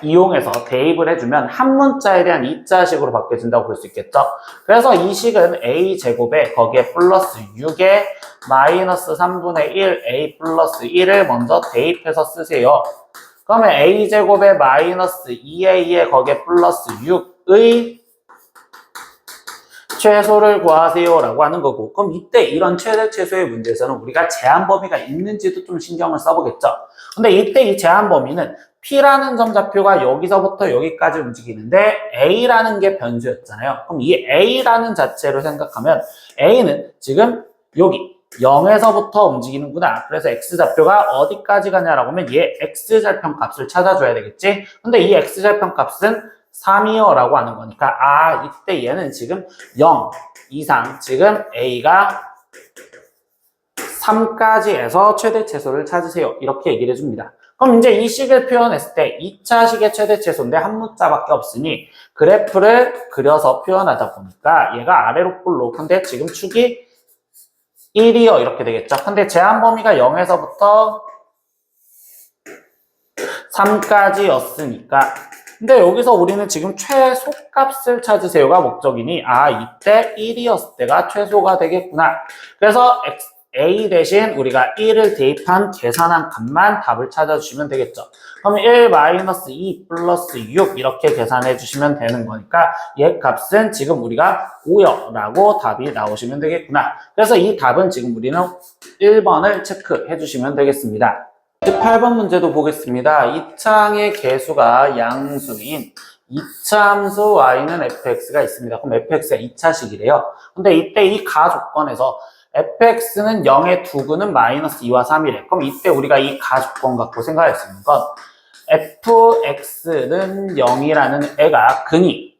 이용해서 대입을 해주면 한 문자에 대한 이자식으로 바뀌어진다고 볼 수 있겠죠. 그래서 이 식은 A제곱에 거기에 플러스 6에 마이너스 3분의 1 A 플러스 1을 먼저 대입해서 쓰세요. 그러면 A제곱에 마이너스 2A에 거기에 플러스 6의 최소를 구하세요 라고 하는 거고, 그럼 이때 이런 최대 최소의 문제에서는 우리가 제한 범위가 있는지도 좀 신경을 써보겠죠. 근데 이때 이 제한 범위는 P라는 점좌표가 여기서부터 여기까지 움직이는데 A라는 게 변수였잖아요. 그럼 이 A라는 자체로 생각하면 A는 지금 여기 0에서부터 움직이는구나. 그래서 X좌표가 어디까지 가냐라고 하면 얘 X절편 값을 찾아줘야 되겠지. 근데 이 X절편 값은 3이요 라고 하는 거니까 이때 얘는 지금 0 이상, 지금 A가 3까지 해서 최대 최소를 찾으세요 이렇게 얘기를 해줍니다. 그럼 이제 이 식을 표현했을 때 2차 식의 최대 최소인데 한 문자밖에 없으니 그래프를 그려서 표현하다 보니까 얘가 아래로 볼록, 근데 지금 축이 1이요 이렇게 되겠죠. 근데 제한 범위가 0에서부터 3까지였으니까, 근데 여기서 우리는 지금 최소값을 찾으세요가 목적이니 이때 1이었을 때가 최소가 되겠구나. 그래서 A 대신 우리가 1을 대입한 계산한 값만 답을 찾아주시면 되겠죠. 그럼 1-2 플러스 6 이렇게 계산해 주시면 되는 거니까 얘 값은 지금 우리가 5요 라고 답이 나오시면 되겠구나. 그래서 이 답은 지금 우리는 1번을 체크해 주시면 되겠습니다. 8번 문제도 보겠습니다. 이 창의 개수가 양수인 2차 함수 y는 fx가 있습니다. 그럼 fx가 2차식이래요. 근데 이때 이 가조건에서 fx는 0의 두근은 마이너스 2와 3이래. 그럼 이때 우리가 이 가조건 갖고 생각할 수 있는 건 fx는 0이라는 애가 근이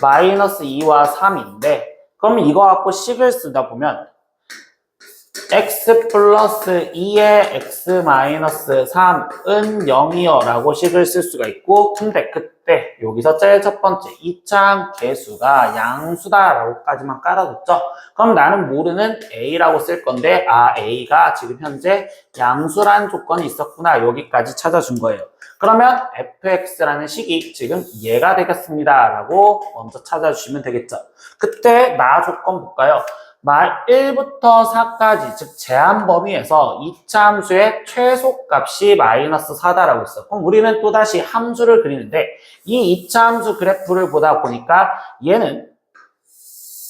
마이너스 2와 3인데, 그럼 이거 갖고 식을 쓰다 보면 x 플러스 2의 x 마이너스 3은 0이요 라고 식을 쓸 수가 있고, 근데 그때 여기서 제일 첫 번째 이차항 개수가 양수다 라고까지만 깔아뒀죠. 그럼 나는 모르는 a라고 쓸 건데 a가 지금 현재 양수라는 조건이 있었구나 여기까지 찾아준 거예요. 그러면 fx라는 식이 지금 얘가 되겠습니다 라고 먼저 찾아주시면 되겠죠. 그때 나 조건 볼까요? 1부터 4까지, 즉 제한 범위에서 2차 함수의 최소값이 마이너스 4다라고 했어. 그럼 우리는 또다시 함수를 그리는데 이 2차 함수 그래프를 보다 보니까 얘는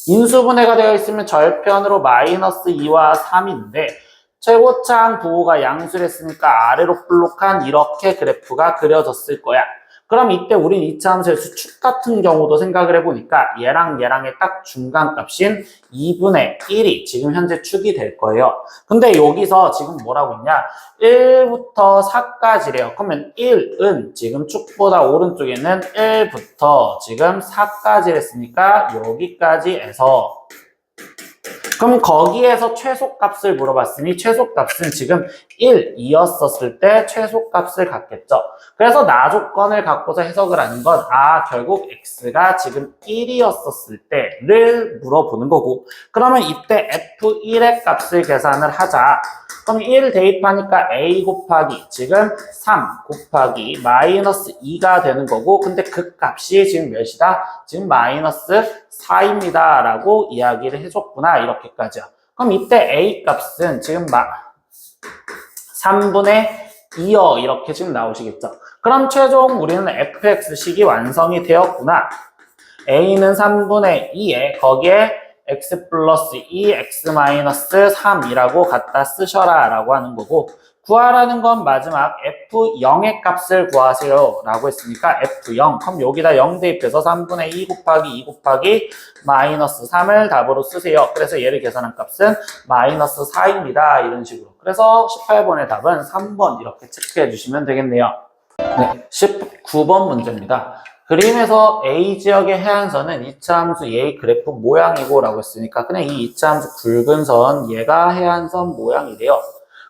인수분해가 되어 있으면 절편으로 마이너스 2와 3인데 최고차항 부호가 양수를 했으니까 아래로 볼록한 이렇게 그래프가 그려졌을 거야. 그럼 이때 우린 2차 함수의 수축 같은 경우도 생각을 해보니까 얘랑 얘랑의 딱 중간값인 2분의 1이 지금 현재 축이 될 거예요. 근데 여기서 지금 뭐라고 했냐? 1부터 4까지래요. 그러면 1은 지금 축보다 오른쪽에 있는 1부터 지금 4까지 했으니까 여기까지 해서 그럼 거기에서 최소값을 물어봤으니 최소값은 지금 1, 2였었을 때 최소값을 갖겠죠. 그래서 나 조건을 갖고서 해석을 하는 건 결국 x가 지금 1이었었을 때를 물어보는 거고, 그러면 이때 f1의 값을 계산을 하자. 그럼 1 대입하니까 a 곱하기 지금 3 곱하기 마이너스 2가 되는 거고, 근데 그 값이 지금 몇이다? 지금 마이너스 4입니다 라고 이야기를 해줬구나, 이렇게까지요. 그럼 이때 a 값은 지금 3분의 2여 이렇게 지금 나오시겠죠. 그럼 최종 우리는 fx식이 완성이 되었구나. a는 3분의 2에 거기에 x 플러스 2, x 마이너스 3이라고 갖다 쓰셔라 라고 하는 거고, 구하라는 건 마지막 f0의 값을 구하세요 라고 했으니까 f0, 그럼 여기다 0 대입해서 3분의 2 곱하기 2 곱하기 마이너스 3을 답으로 쓰세요. 그래서 얘를 계산한 값은 마이너스 4입니다. 이런 식으로. 그래서 18번의 답은 3번 이렇게 체크해 주시면 되겠네요. 네, 19번 문제입니다. 그림에서 A지역의 해안선은 이차함수 얘의 그래프 모양이고 라고 했으니까 그냥 이 이차함수 굵은 선 얘가 해안선 모양이래요.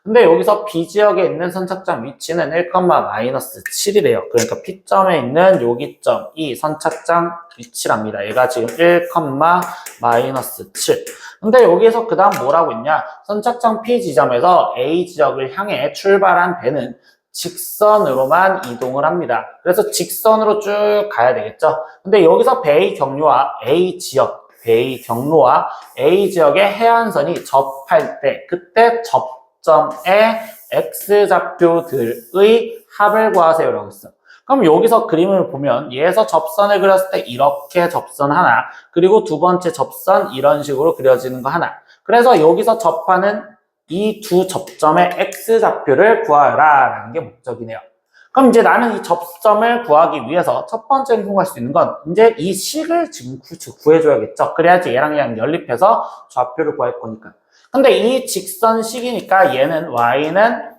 근데 여기서 B지역에 있는 선착점 위치는 1,-7이래요. 그러니까 P점에 있는 여기점이 선착장 위치랍니다. 얘가 지금 1,-7. 근데 여기서 그 다음 뭐라고 했냐? 선착장 P 지점에서 A 지역을 향해 출발한 배는 직선으로만 이동을 합니다. 그래서 직선으로 쭉 가야 되겠죠. 근데 여기서 배의 경로와 A 지역의 해안선이 접할 때, 그때 접점의 X좌표들의 합을 구하세요라고 했어. 그럼 여기서 그림을 보면 얘에서 접선을 그렸을 때 이렇게 접선 하나, 그리고 두 번째 접선 이런 식으로 그려지는 거 하나. 그래서 여기서 접하는 이 두 접점의 X좌표를 구하라 라는 게 목적이네요. 그럼 이제 나는 이 접점을 구하기 위해서 첫 번째 행동할 수 있는 건 이제 이 식을 지금 구해줘야겠죠. 그래야지 얘랑 연립해서 좌표를 구할 거니까. 근데 이 직선식이니까 얘는 y는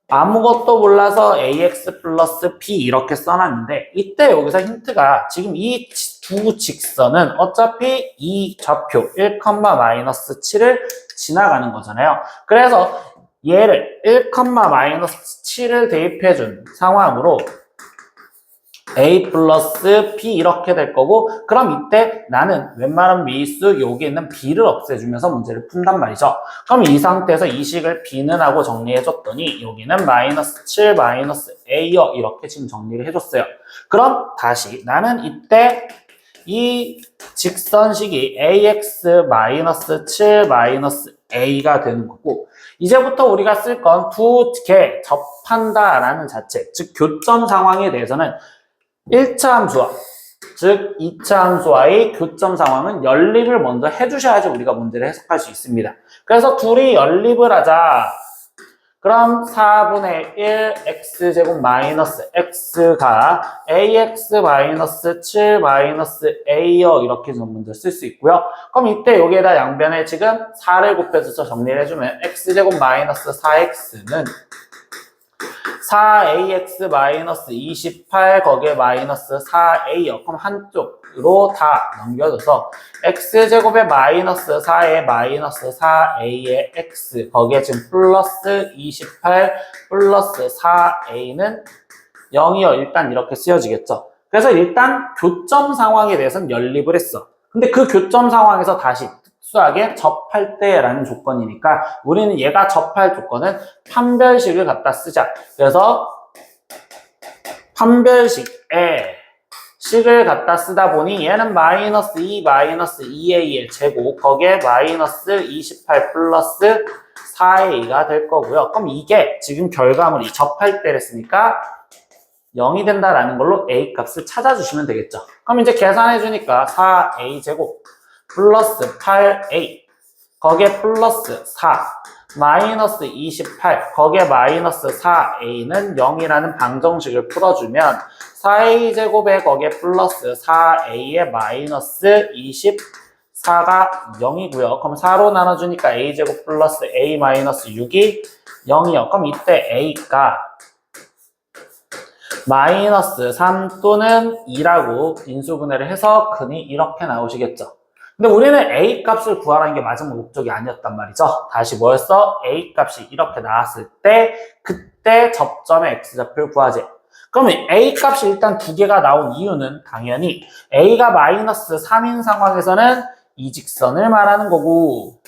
아무것도 몰라서 ax 플러스 b 이렇게 써놨는데, 이때 여기서 힌트가 지금 이 두 직선은 어차피 이 좌표 1,-7을 지나가는 거잖아요. 그래서 얘를 1,-7을 대입해준 상황으로 a 플러스 b 이렇게 될 거고, 그럼 이때 나는 웬만한 미수 여기 있는 b를 없애주면서 문제를 푼단 말이죠. 그럼 이 상태에서 이 식을 b는 하고 정리해줬더니 여기는 마이너스 7 마이너스 a요 이렇게 지금 정리를 해줬어요. 그럼 다시 나는 이때 이 직선식이 ax 마이너스 7 마이너스 a가 되는 거고, 이제부터 우리가 쓸 건 두 개 접한다라는 자체, 즉 교점 상황에 대해서는 1차 함수와 즉 2차 함수와의 교점 상황은 연립을 먼저 해주셔야지 우리가 문제를 해석할 수 있습니다. 그래서 둘이 연립을 하자. 그럼 4분의 1 x제곱 마이너스 x가 ax 마이너스 7 마이너스 a요 이렇게 좀 문제 쓸 수 있고요. 그럼 이때 여기에다 양변에 지금 4를 곱해서 정리를 해주면 x제곱 마이너스 4x는 4ax 마이너스 28 거기에 마이너스 4a요. 그럼 한쪽으로 다 넘겨줘서 x제곱에 마이너스 4에 마이너스 4a의 x 거기에 지금 플러스 28 플러스 4a는 0이요. 일단 이렇게 쓰여지겠죠. 그래서 일단 교점 상황에 대해서는 연립을 했어. 근데 그 교점 상황에서 다시 특수하게 접할 때라는 조건이니까 우리는 얘가 접할 조건은 판별식을 갖다 쓰자. 그래서 판별식에 식을 갖다 쓰다 보니 얘는 마이너스 2 마이너스 2a의 제곱 거기에 마이너스 28 플러스 4a가 될 거고요. 그럼 이게 지금 결과물이 접할 때랬으니까 0이 된다라는 걸로 a 값을 찾아주시면 되겠죠. 그럼 이제 계산해 주니까 4a 제곱 플러스 8a 거기에 플러스 4 마이너스 28 거기에 마이너스 4a는 0이라는 방정식을 풀어주면 4a 제곱에 거기에 플러스 4a에 마이너스 24가 0이고요. 그럼 4로 나눠주니까 a 제곱 플러스 a 마이너스 6이 0이요. 그럼 이때 a가 마이너스 3 또는 2라고 인수분해를 해서 근이 이렇게 나오시겠죠. 근데 우리는 A 값을 구하라는 게 마지막 목적이 아니었단 말이죠. 다시 뭐였어? A 값이 이렇게 나왔을 때 그때 접점의 X좌표를 구하지. 그러면 A 값이 일단 두 개가 나온 이유는 당연히 A가 마이너스 3인 상황에서는 이 직선을 말하는 거고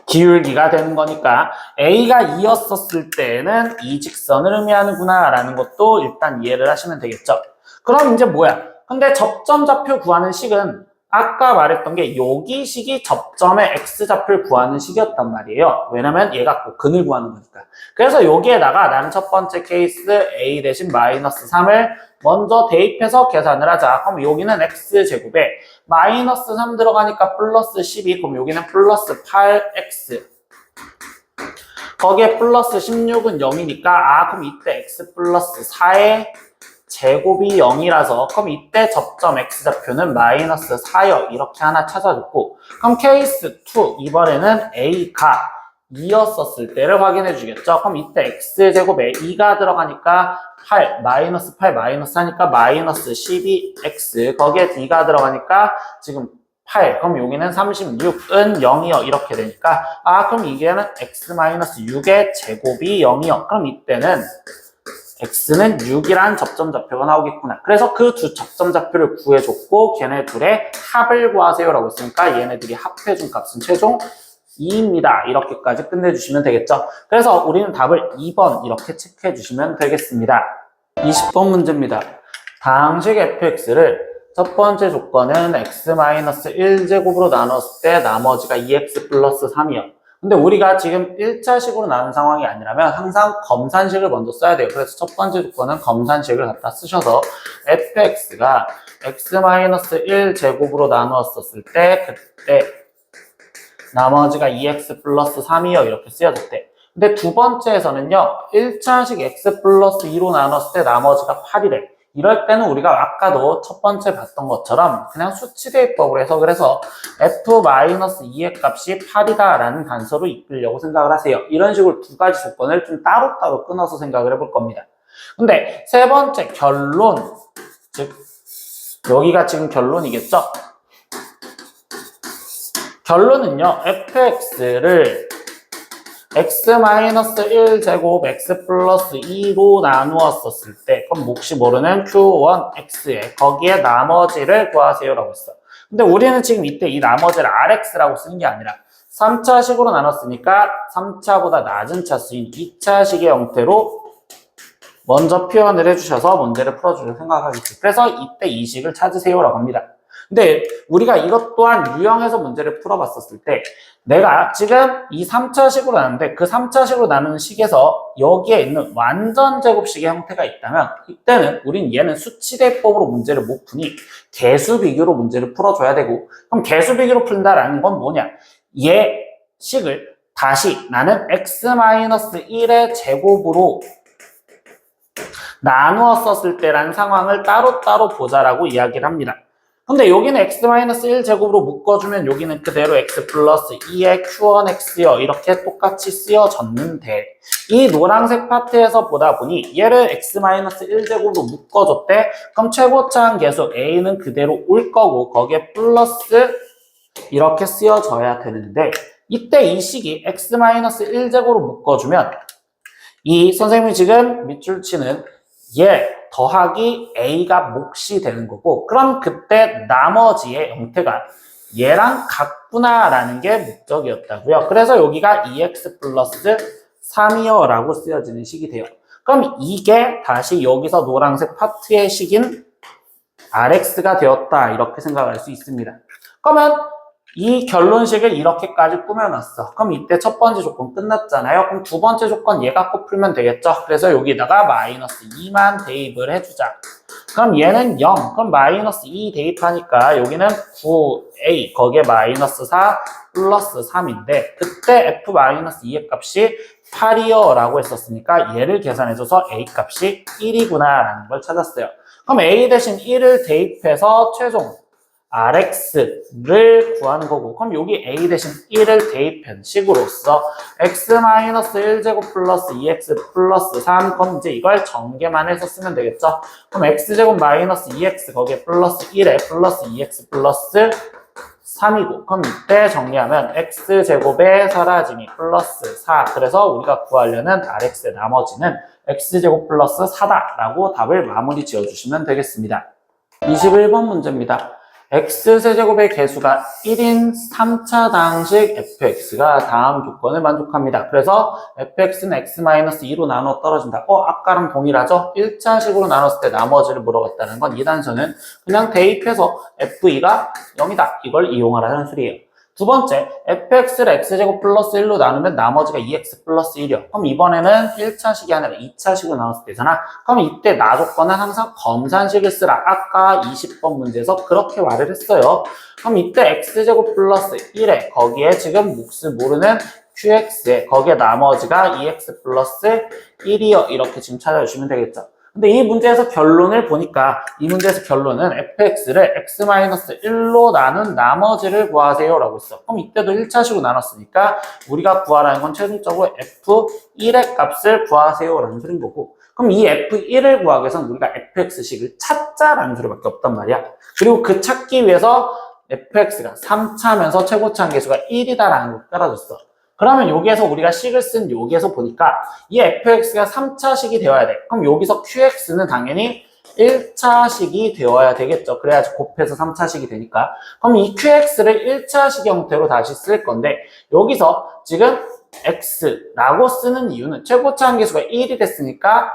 기울기가 되는 거니까 A가 2였었을 때는 이 직선을 의미하는구나 라는 것도 일단 이해를 하시면 되겠죠. 그럼 이제 뭐야? 근데 접점좌표 구하는 식은 아까 말했던 게 여기 식이 접점의 X좌표를 구하는 식이었단 말이에요. 왜냐면 얘가 꼭 근을 구하는 거니까. 그래서 여기에다가 나는 첫 번째 케이스 A 대신 마이너스 3을 먼저 대입해서 계산을 하자. 그럼 여기는 X제곱에 마이너스 3 들어가니까 플러스 12. 그럼 여기는 플러스 8X. 거기에 플러스 16은 0이니까 그럼 이때 X 플러스 4의 제곱이 0이라서 그럼 이때 접점 X좌표는 마이너스 4요. 이렇게 하나 찾아줬고 그럼 케이스 2 이번에는 A가 2였었을 때를 확인해 주겠죠. 그럼 이때 X제곱에 2가 들어가니까 8, 마이너스 8, 마이너스 하니까 마이너스 12X 거기에 D가 들어가니까 지금 8, 그럼 여기는 36은 0이요. 이렇게 되니까 그럼 이게는 X-6의 제곱이 0이요. 그럼 이때는 X는 6이란 접점좌표가 나오겠구나. 그래서 그 두 접점좌표를 구해줬고 걔네 둘의 합을 구하세요라고 했으니까 얘네들이 합해준 값은 최종 2입니다. 이렇게까지 끝내주시면 되겠죠. 그래서 우리는 답을 2번 이렇게 체크해주시면 되겠습니다. 20번 문제입니다. 다항식 fx를 첫 번째 조건은 x-1제곱으로 나눴을 때 나머지가 2x 플러스 3이요. 근데 우리가 지금 1차식으로 나눈 상황이 아니라면 항상 검산식을 먼저 써야 돼요. 그래서 첫 번째 조건은 검산식을 갖다 쓰셔서 fx가 x-1제곱으로 나누었을 때 그때 나머지가 2x 플러스 3이요. 이렇게 쓰여졌대. 근데 두 번째에서는요. 1차식 x 플러스 2로 나눴을 때 나머지가 8이래. 이럴 때는 우리가 아까도 첫 번째 봤던 것처럼 그냥 수치대입법으로 해석을 해서 f-2의 값이 8이다라는 단서로 이끌려고 생각을 하세요. 이런 식으로 두 가지 조건을 좀 따로따로 끊어서 생각을 해볼 겁니다. 근데 세 번째 결론, 즉 여기가 지금 결론이겠죠? 결론은요. fx를 x-1제곱 x 플러스 2로 나누었었을 때 그럼 몫이 모르는 q1x에 거기에 나머지를 구하세요라고 했어요. 근데 우리는 지금 이때 이 나머지를 rx라고 쓰는 게 아니라 3차식으로 나눴으니까 3차보다 낮은 차수인 2차식의 형태로 먼저 표현을 해주셔서 문제를 풀어주려 생각하겠죠. 그래서 이때 이 식을 찾으세요라고 합니다. 근데 우리가 이것 또한 유형에서 문제를 풀어봤었을 때 내가 지금 이 3차식으로 나누는데 그 3차식으로 나누는 식에서 여기에 있는 완전 제곱식의 형태가 있다면 이때는 우린 얘는 수치대법으로 문제를 못 푸니 개수비교로 문제를 풀어줘야 되고 그럼 개수비교로 푼다라는 건 뭐냐? 얘 식을 다시 나는 x-1의 제곱으로 나누었었을 때라는 상황을 따로따로 보자라고 이야기를 합니다. 근데 여기는 x-1제곱으로 묶어주면 여기는 그대로 x 플러스 2의 q1x요. 이렇게 똑같이 쓰여졌는데 이 노란색 파트에서 보다 보니 얘를 x-1제곱으로 묶어줬대. 그럼 최고차항 계수 a는 그대로 올 거고 거기에 플러스 이렇게 쓰여져야 되는데 이때 이 식이 x-1제곱으로 묶어주면 이 선생님이 지금 밑줄 치는 얘 더하기 a가 몫이 되는 거고 그럼 그때 나머지의 형태가 얘랑 같구나라는 게 목적이었다고요. 그래서 여기가 2x 플러스 3이요 라고 쓰여지는 식이 돼요. 그럼 이게 다시 여기서 노란색 파트의 식인 rx가 되었다 이렇게 생각할 수 있습니다. 그러면 이 결론식을 이렇게까지 꾸며놨어. 그럼 이때 첫 번째 조건 끝났잖아요. 그럼 두 번째 조건 얘 갖고 풀면 되겠죠. 그래서 여기다가 마이너스 2만 대입을 해주자. 그럼 얘는 0. 그럼 마이너스 2 대입하니까 여기는 9a 거기에 마이너스 4 플러스 3인데 그때 f-2의 값이 8이요 라고 했었으니까 얘를 계산해줘서 a 값이 1이구나 라는 걸 찾았어요. 그럼 a 대신 1을 대입해서 최종 Rx를 구하는 거고, 그럼 여기 A 대신 1을 대입한 식으로써 x-1제곱 플러스 2x 플러스 3, 그럼 이제 이걸 전개만 해서 쓰면 되겠죠. 그럼 x제곱 마이너스 2x 거기에 플러스 1에 플러스 2x 플러스 3이고, 그럼 이때 정리하면 x제곱의 사라짐이 플러스 4. 그래서 우리가 구하려는 Rx의 나머지는 x제곱 플러스 4다라고 답을 마무리 지어주시면 되겠습니다. 21번 문제입니다. x세제곱의 개수가 1인 3차 당식 fx가 다음 조건을 만족합니다. 그래서 fx는 x-2로 나눠 떨어진다. 아까랑 동일하죠? 1차식으로 나눴을 때 나머지를 물어봤다는 건 이 단서는 그냥 대입해서 f가 0이다. 이걸 이용하라는 소리예요. 두 번째, fx를 x제곱 플러스 1로 나누면 나머지가 2x 플러스 1이요. 그럼 이번에는 1차식이 아니라 2차식으로 나눴을 때잖아. 그럼 이때 나 조건은 항상 검산식을 쓰라. 아까 20번 문제에서 그렇게 말을 했어요. 그럼 이때 x제곱 플러스 1에 거기에 지금 몫을 모르는 qx에 거기에 나머지가 2x 플러스 1이요. 이렇게 지금 찾아주시면 되겠죠. 근데 이 문제에서 결론을 보니까 이 문제에서 결론은 fx를 x-1로 나눈 나머지를 구하세요 라고 했어. 그럼 이때도 1차식으로 나눴으니까 우리가 구하라는 건 최종적으로 f1의 값을 구하세요 라는 소린 거고, 그럼 이 f1을 구하기 위해서는 우리가 fx식을 찾자라는 소리밖에 없단 말이야. 그리고 그 찾기 위해서 fx가 3차면서 최고차 함계수가 1이다라는 걸 깔아줬어. 그러면 여기에서 우리가 식을 쓴 여기에서 보니까 이 fx가 3차식이 되어야 돼. 그럼 여기서 qx는 당연히 1차식이 되어야 되겠죠. 그래야지 곱해서 3차식이 되니까. 그럼 이 qx를 1차식 형태로 다시 쓸 건데, 여기서 지금 x라고 쓰는 이유는 최고차 함계수가 1이 됐으니까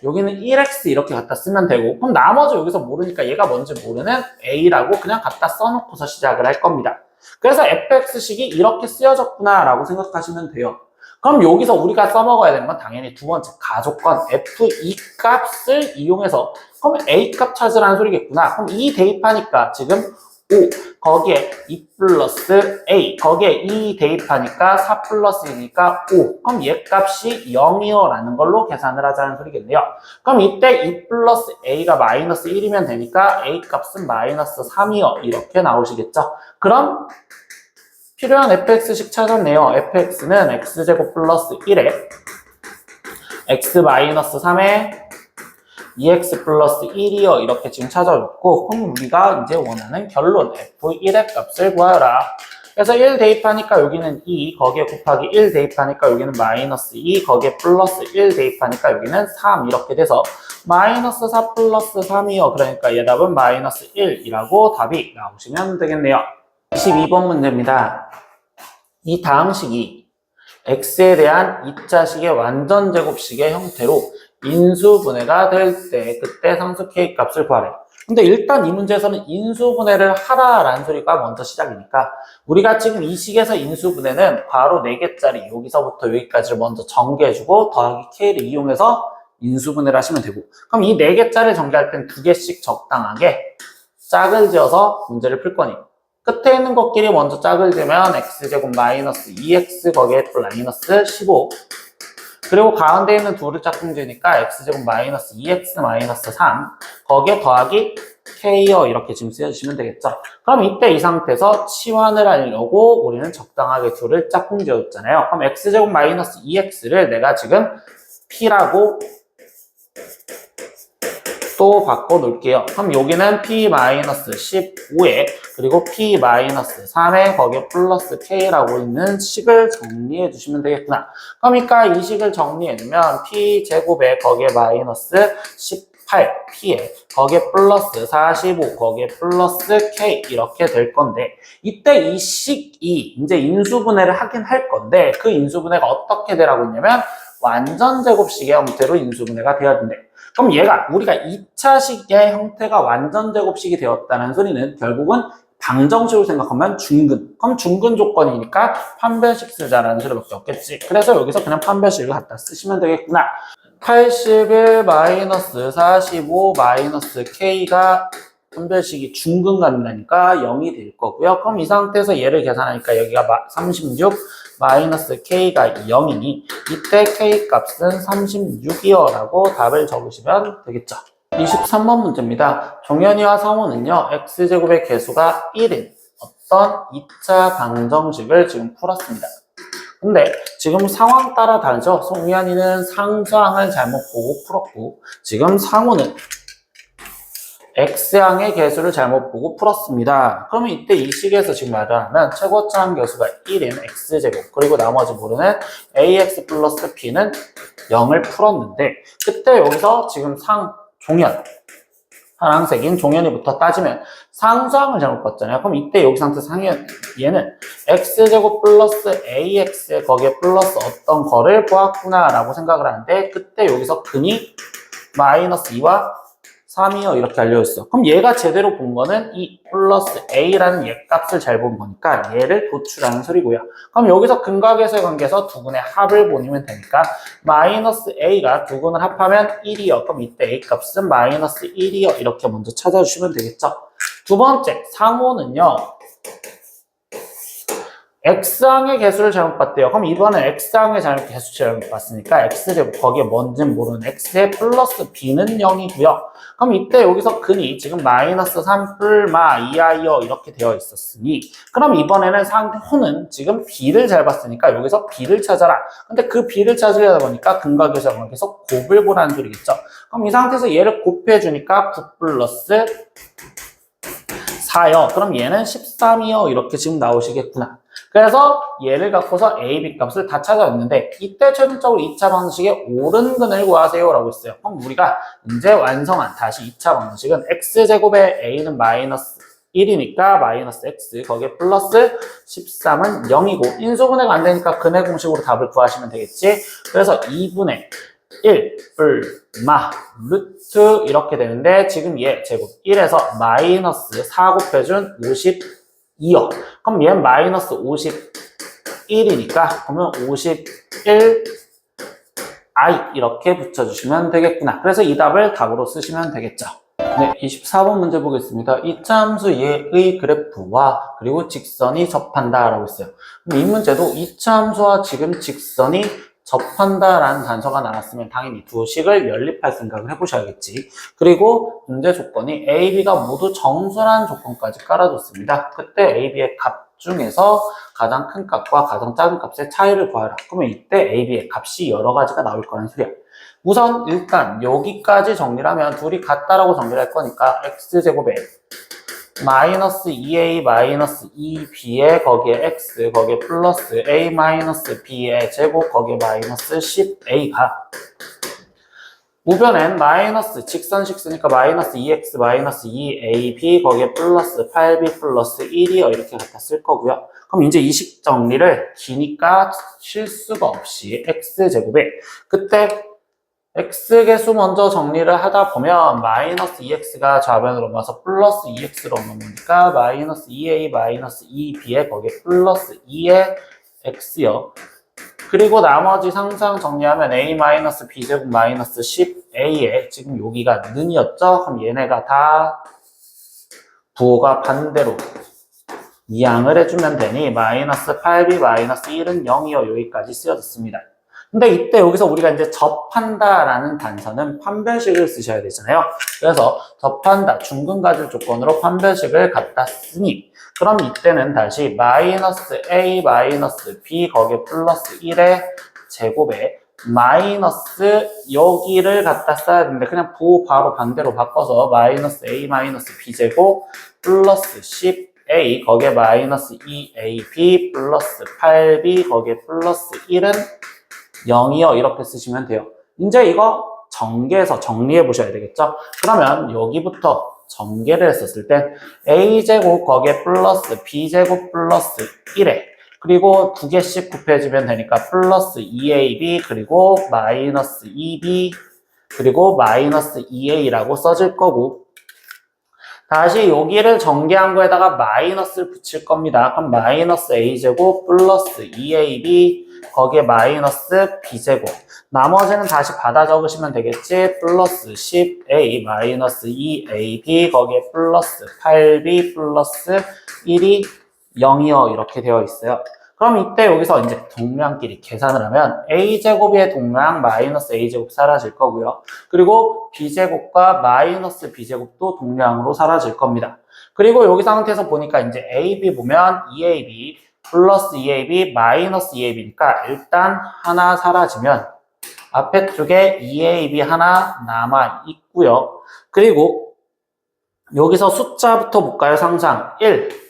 여기는 1x 이렇게 갖다 쓰면 되고, 그럼 나머지 여기서 모르니까 얘가 뭔지 모르는 a라고 그냥 갖다 써놓고서 시작을 할 겁니다. 그래서 fx식이 이렇게 쓰여졌구나 라고 생각하시면 돼요. 그럼 여기서 우리가 써먹어야 되는 건 당연히 두 번째 가족권 f2 값을 이용해서, 그럼 a 값 찾으라는 소리겠구나. 그럼 2 대입하니까 지금 5 거기에 2 플러스 a 거기에 2 대입하니까 4 플러스 2니까 5, 그럼 얘 값이 0이요 라는 걸로 계산을 하자는 소리겠네요. 그럼 이때 2 플러스 a가 마이너스 1이면 되니까 a 값은 마이너스 3이요 이렇게 나오시겠죠. 그럼 필요한 fx식 찾았네요. fx는 x제곱 플러스 1에 x 마이너스 3에 2x 플러스 1이요 이렇게 지금 찾아줬고, 그럼 우리가 이제 원하는 결론 f1의 값을 구하라. 그래서 1 대입하니까 여기는 2 거기에 곱하기 1 대입하니까 여기는 마이너스 2 거기에 플러스 1 대입하니까 여기는 3 이렇게 돼서 마이너스 4 플러스 3이요. 그러니까 얘 답은 마이너스 1이라고 답이 나오시면 되겠네요. 22번 문제입니다. 이 다음 식이 x에 대한 2차식의 완전 제곱식의 형태로 인수분해가 될 때 그때 상수 k 값을 구하래. 근데 일단 이 문제에서는 인수분해를 하라라는 소리가 먼저 시작이니까 우리가 지금 이 식에서 인수분해는 괄호 4개짜리 여기서부터 여기까지를 먼저 전개해주고 더하기 k를 이용해서 인수분해를 하시면 되고, 그럼 이 4개짜리 전개할 땐 2개씩 적당하게 짝을 지어서 문제를 풀 거니 끝에 있는 것끼리 먼저 짝을 지면 x제곱 마이너스 2x 거기에 마이너스 15, 그리고 가운데 있는 둘을 짝꿍 지으니까 x제곱 마이너스 2x 마이너스 3 거기에 더하기 k요 이렇게 지금 쓰여주시면 되겠죠. 그럼 이때 이 상태에서 치환을 하려고 우리는 적당하게 둘을 짝꿍 지어줬잖아요. 그럼 x제곱 마이너스 2x를 내가 지금 p라고 또 바꿔놓을게요. 그럼 여기는 p-15에 그리고 p-3에 거기에 플러스 k라고 있는 식을 정리해 주시면 되겠구나. 그러니까 이 식을 정리해주면 p제곱에 거기에 마이너스 18p에 거기에 플러스 45 거기에 플러스 k 이렇게 될 건데, 이때 이 식이 이제 인수분해를 하긴 할 건데 그 인수분해가 어떻게 되라고 했냐면 완전 제곱식의 형태로 인수분해가 되어야 된대. 그럼 얘가 우리가 2차식의 형태가 완전 제곱식이 되었다는 소리는 결국은 방정식으로 생각하면 중근. 그럼 중근 조건이니까 판별식 쓰자라는 소리밖에 없겠지. 그래서 여기서 그냥 판별식을 갖다 쓰시면 되겠구나. 81 마이너스 45 마이너스 k가 판별식이 중근 간다니까 0이 될 거고요. 그럼 이 상태에서 얘를 계산하니까 여기가 36 마이너스 k가 0이니 이때 k 값은 36이요 라고 답을 적으시면 되겠죠. 23번 문제입니다. 종현이와 성우는요, x제곱의 개수가 1인 어떤 2차 방정식을 지금 풀었습니다. 근데 지금 상황 따라 다르죠? 송현이는 상수항을 잘못 보고 풀었고, 지금 상우는 x항의 개수를 잘못 보고 풀었습니다. 그러면 이때 이 식에서 지금 말하면 최고차항 개수가 1인 x제곱, 그리고 나머지 모르는 ax 플러스 b는 0을 풀었는데, 그때 여기서 지금 종현, 파란색인 종현이부터 따지면 상수항을 잘못 봤잖아요. 그럼 이때 여기 상태 얘는 x제곱 플러스 ax에 거기에 플러스 어떤 거를 보았구나 라고 생각을 하는데, 그때 여기서 근이 마이너스 2와 3이요 이렇게 알려졌어. 그럼 얘가 제대로 본 거는 이 플러스 a라는 얘 값을 잘 본 거니까 얘를 도출하는 소리고요. 그럼 여기서 근각에서의 관계에서 두 근의 합을 보내면 되니까 마이너스 a가 두 근을 합하면 1이요. 그럼 이때 a 값은 마이너스 1이요. 이렇게 먼저 찾아주시면 되겠죠. 두 번째, 상호는요, x항의 개수를 잘못 봤대요. 그럼 이번엔 x항의 개수 잘못 봤으니까 x제곱 거기에 뭔진 모르는 x에 플러스 b는 0이고요. 그럼 이때 여기서 근이 지금 마이너스 3 뿔마 2i요 이렇게 되어 있었으니, 그럼 이번에는 상호는 지금 b를 잘 봤으니까 여기서 b를 찾아라. 근데 그 b를 찾으려다 보니까 근각에서 곱을 보라는 소리겠죠. 그럼 이 상태에서 얘를 곱해주니까 9 플러스 4요. 그럼 얘는 13이요. 이렇게 지금 나오시겠구나. 그래서 얘를 갖고서 A, B 값을 다 찾아냈는데, 이때 최종적으로 2차 방정식의 옳은 근을 구하세요 라고 했어요. 그럼 우리가 이제 완성한 다시 2차 방정식은 x제곱에 A는 마이너스 1이니까 마이너스 x, 거기에 플러스 13은 0이고, 인수분해가 안 되니까 근의 공식으로 답을 구하시면 되겠지. 그래서 2분의 1 뿔마 루트 이렇게 되는데, 지금 얘 제곱 1에서 마이너스 4 곱해준 52요. 그럼 얘는 마이너스 51이니까 그러면 51i 이렇게 붙여주시면 되겠구나. 그래서 이 답을 답으로 쓰시면 되겠죠. 네, 24번 문제 보겠습니다. 이차함수 얘의 그래프와 그리고 직선이 접한다 라고 했어요. 그럼 이 문제도 이차함수와 지금 직선이 접한다라는 단서가 나왔으면 당연히 두 식을 연립할 생각을 해보셔야겠지. 그리고 문제 조건이 A, B가 모두 정수라는 조건까지 깔아줬습니다. 그때 A, B의 값 중에서 가장 큰 값과 가장 작은 값의 차이를 구하라. 그러면 이때 A, B의 값이 여러 가지가 나올 거라는 소리야. 우선 일단 여기까지 정리를 하면 둘이 같다라고 정리를 할 거니까 x제곱에 마이너스 2a 마이너스 2b에 거기에 x 거기에 플러스 a 마이너스 b의 제곱 거기에 마이너스 10a가 우변엔 마이너스 직선식 쓰니까 마이너스 2x 마이너스 2ab 거기에 플러스 8b 플러스 1이요 이렇게 갖다 쓸 거고요. 그럼 이제 이 식 정리를 기니까 실수가 없이 x제곱에 그때 x개수 먼저 정리를 하다 보면 마이너스 2x가 좌변으로 넘어서 플러스 2x로 넘으니까 마이너스 2a 마이너스 2b에 거기에 플러스 2의 x요. 그리고 나머지 상상 정리하면 a 마이너스 b제곱 마이너스 10a에 지금 여기가 는이었죠? 그럼 얘네가 다 부호가 반대로 이항을 해주면 되니 마이너스 8b 마이너스 1은 0이요. 여기까지 쓰여졌습니다. 근데 이때 여기서 우리가 이제 접한다라는 단서는 판별식을 쓰셔야 되잖아요. 그래서 접한다, 중근 가질 조건으로 판별식을 갖다 쓰니 그럼 이때는 다시 마이너스 a 마이너스 b 거기에 플러스 1의 제곱에 마이너스 여기를 갖다 써야 되는데 그냥 부호 바로 반대로 바꿔서 마이너스 a 마이너스 b 제곱 플러스 10a 거기에 마이너스 2ab 플러스 8b 거기에 플러스 1은 0이요 이렇게 쓰시면 돼요. 이제 이거 전개해서 정리해 보셔야 되겠죠. 그러면 여기부터 전개를 했었을 때 a제곱 거기에 플러스 b제곱 플러스 1에 그리고 두 개씩 곱해주면 되니까 플러스 2ab 그리고 마이너스 2b 그리고 마이너스 2a라고 써질 거고 다시 여기를 전개한 거에다가 마이너스를 붙일 겁니다. 그럼 마이너스 a제곱 플러스 2ab 거기에 마이너스 b제곱 나머지는 다시 받아 적으시면 되겠지. 플러스 10a 마이너스 2ab 거기에 플러스 8b 플러스 1이 0이요 이렇게 되어 있어요. 그럼 이때 여기서 이제 동량끼리 계산을 하면 a제곱의 동량 마이너스 a제곱 사라질 거고요. 그리고 b제곱과 마이너스 b제곱도 동량으로 사라질 겁니다. 그리고 여기 상태에서 보니까 이제 ab 보면 2ab 플러스 2ab 마이너스 2ab니까 일단 하나 사라지면 앞에 쪽에 2ab 하나 남아 있고요. 그리고 여기서 숫자부터 볼까요? 상상 1.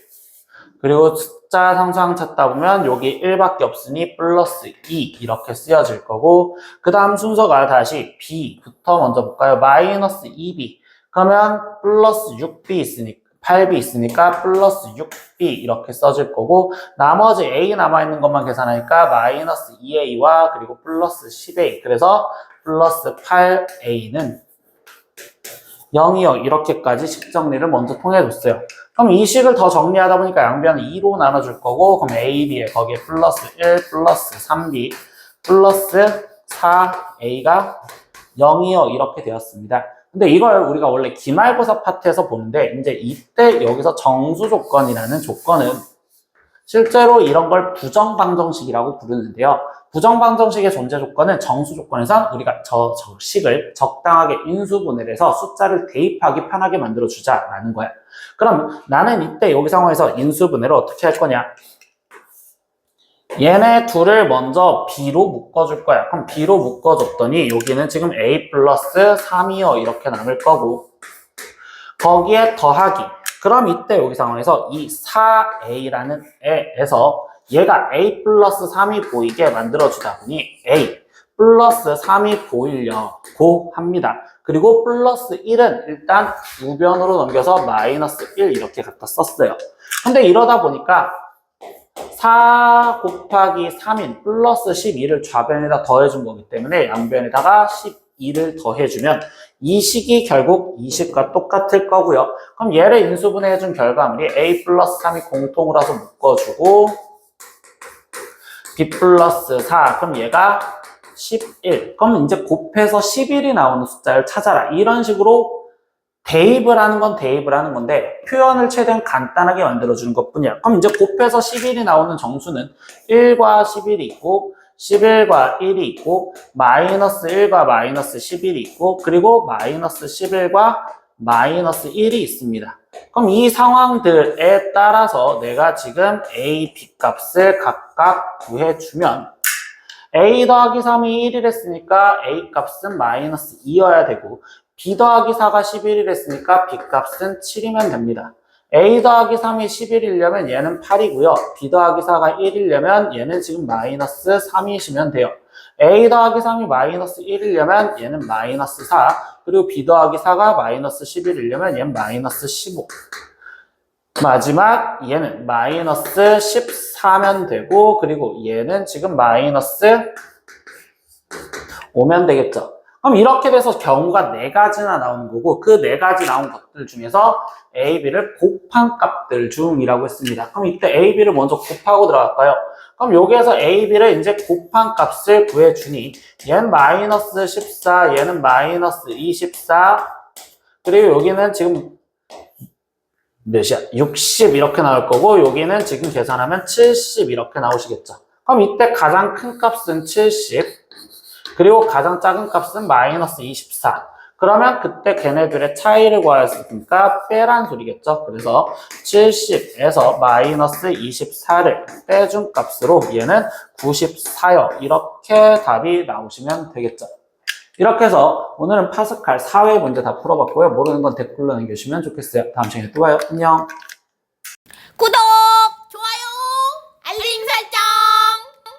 그리고 숫자 상상 찾다 보면 여기 1밖에 없으니 플러스 2 이렇게 쓰여질 거고 그 다음 순서가 다시 b부터 먼저 볼까요? 마이너스 2b 그러면 플러스 6b 있으니까 8b 있으니까 플러스 6b 이렇게 써질 거고 나머지 a 남아있는 것만 계산하니까 마이너스 2a와 그리고 플러스 10a 그래서 플러스 8a는 0이요. 이렇게까지 식 정리를 먼저 통해줬어요. 그럼 이 식을 더 정리하다 보니까 양변을 2로 나눠줄 거고 그럼 a, b에 거기에 플러스 1, 플러스 3b, 플러스 4a가 0이요. 이렇게 되었습니다. 근데 이걸 우리가 원래 기말고사 파트에서 보는데 이제 이때 여기서 정수 조건이라는 조건은 실제로 이런 걸 부정방정식이라고 부르는데요. 부정방정식의 존재 조건은 정수 조건에서 우리가 저 식을 적당하게 인수분해를 해서 숫자를 대입하기 편하게 만들어주자라는 거야. 그럼 나는 이때 여기 상황에서 인수분해를 어떻게 할 거냐? 얘네 둘을 먼저 b로 묶어줄 거야. 그럼 b로 묶어줬더니 여기는 지금 a 플러스 3이요 이렇게 남을 거고 거기에 더하기 그럼 이때 여기 상황에서 이 4a라는 애에서 얘가 a 플러스 3이 보이게 만들어주다 보니 a 플러스 3이 보이려고 합니다. 그리고 플러스 1은 일단 우변으로 넘겨서 마이너스 1 이렇게 갖다 썼어요. 근데 이러다 보니까 4 곱하기 3인 플러스 12를 좌변에다 더해준 거기 때문에 양변에다가 12를 더해주면 이 식이 결국 이 식과 똑같을 거고요. 그럼 얘를 인수분해해준 결과물이 a 플러스 3이 공통으로 해서 묶어주고 b 플러스 4 그럼 얘가 11 그럼 이제 곱해서 11이 나오는 숫자를 찾아라 이런 식으로 대입을 하는 건 대입을 하는 건데 표현을 최대한 간단하게 만들어주는 것 뿐이야. 그럼 이제 곱해서 11이 나오는 정수는 1과 11이 있고 11과 1이 있고 마이너스 1과 마이너스 11이 있고 그리고 마이너스 11과 마이너스 1이 있습니다. 그럼 이 상황들에 따라서 내가 지금 a, b 값을 각각 구해주면 a 더하기 3이 1을 했으니까 a 값은 마이너스 2여야 되고 b 더하기 4가 11을 했으니까 b 값은 7이면 됩니다. a 더하기 3이 11이려면 얘는 8이고요. b 더하기 4가 1이려면 얘는 지금 마이너스 3이시면 돼요. a 더하기 3이 마이너스 1이려면 얘는 마이너스 4 그리고 b 더하기 4가 마이너스 11이려면 얘는 마이너스 15 마지막 얘는 마이너스 14면 되고 그리고 얘는 지금 마이너스 5면 되겠죠. 그럼 이렇게 돼서 경우가 4가지나 나오는 거고 그 4가지 나온 것들 중에서 a, b를 곱한 값들 중이라고 했습니다. 그럼 이때 a, b를 먼저 곱하고 들어갈까요? 그럼 여기에서 a, b를 이제 곱한 값을 구해주니 얘는 마이너스 14, 얘는 마이너스 24 그리고 여기는 지금 몇이야? 60 이렇게 나올 거고 여기는 지금 계산하면 70 이렇게 나오시겠죠. 그럼 이때 가장 큰 값은 70 그리고 가장 작은 값은 마이너스 24 그러면 그때 걔네들의 차이를 구하였으니까 빼란 소리겠죠. 그래서 70에서 마이너스 24를 빼준 값으로 얘는 94요 이렇게 답이 나오시면 되겠죠. 이렇게 해서 오늘은 파스칼 4회 문제 다 풀어봤고요. 모르는 건 댓글로 남겨주시면 좋겠어요. 다음 시간에 또 봐요. 안녕. 구독!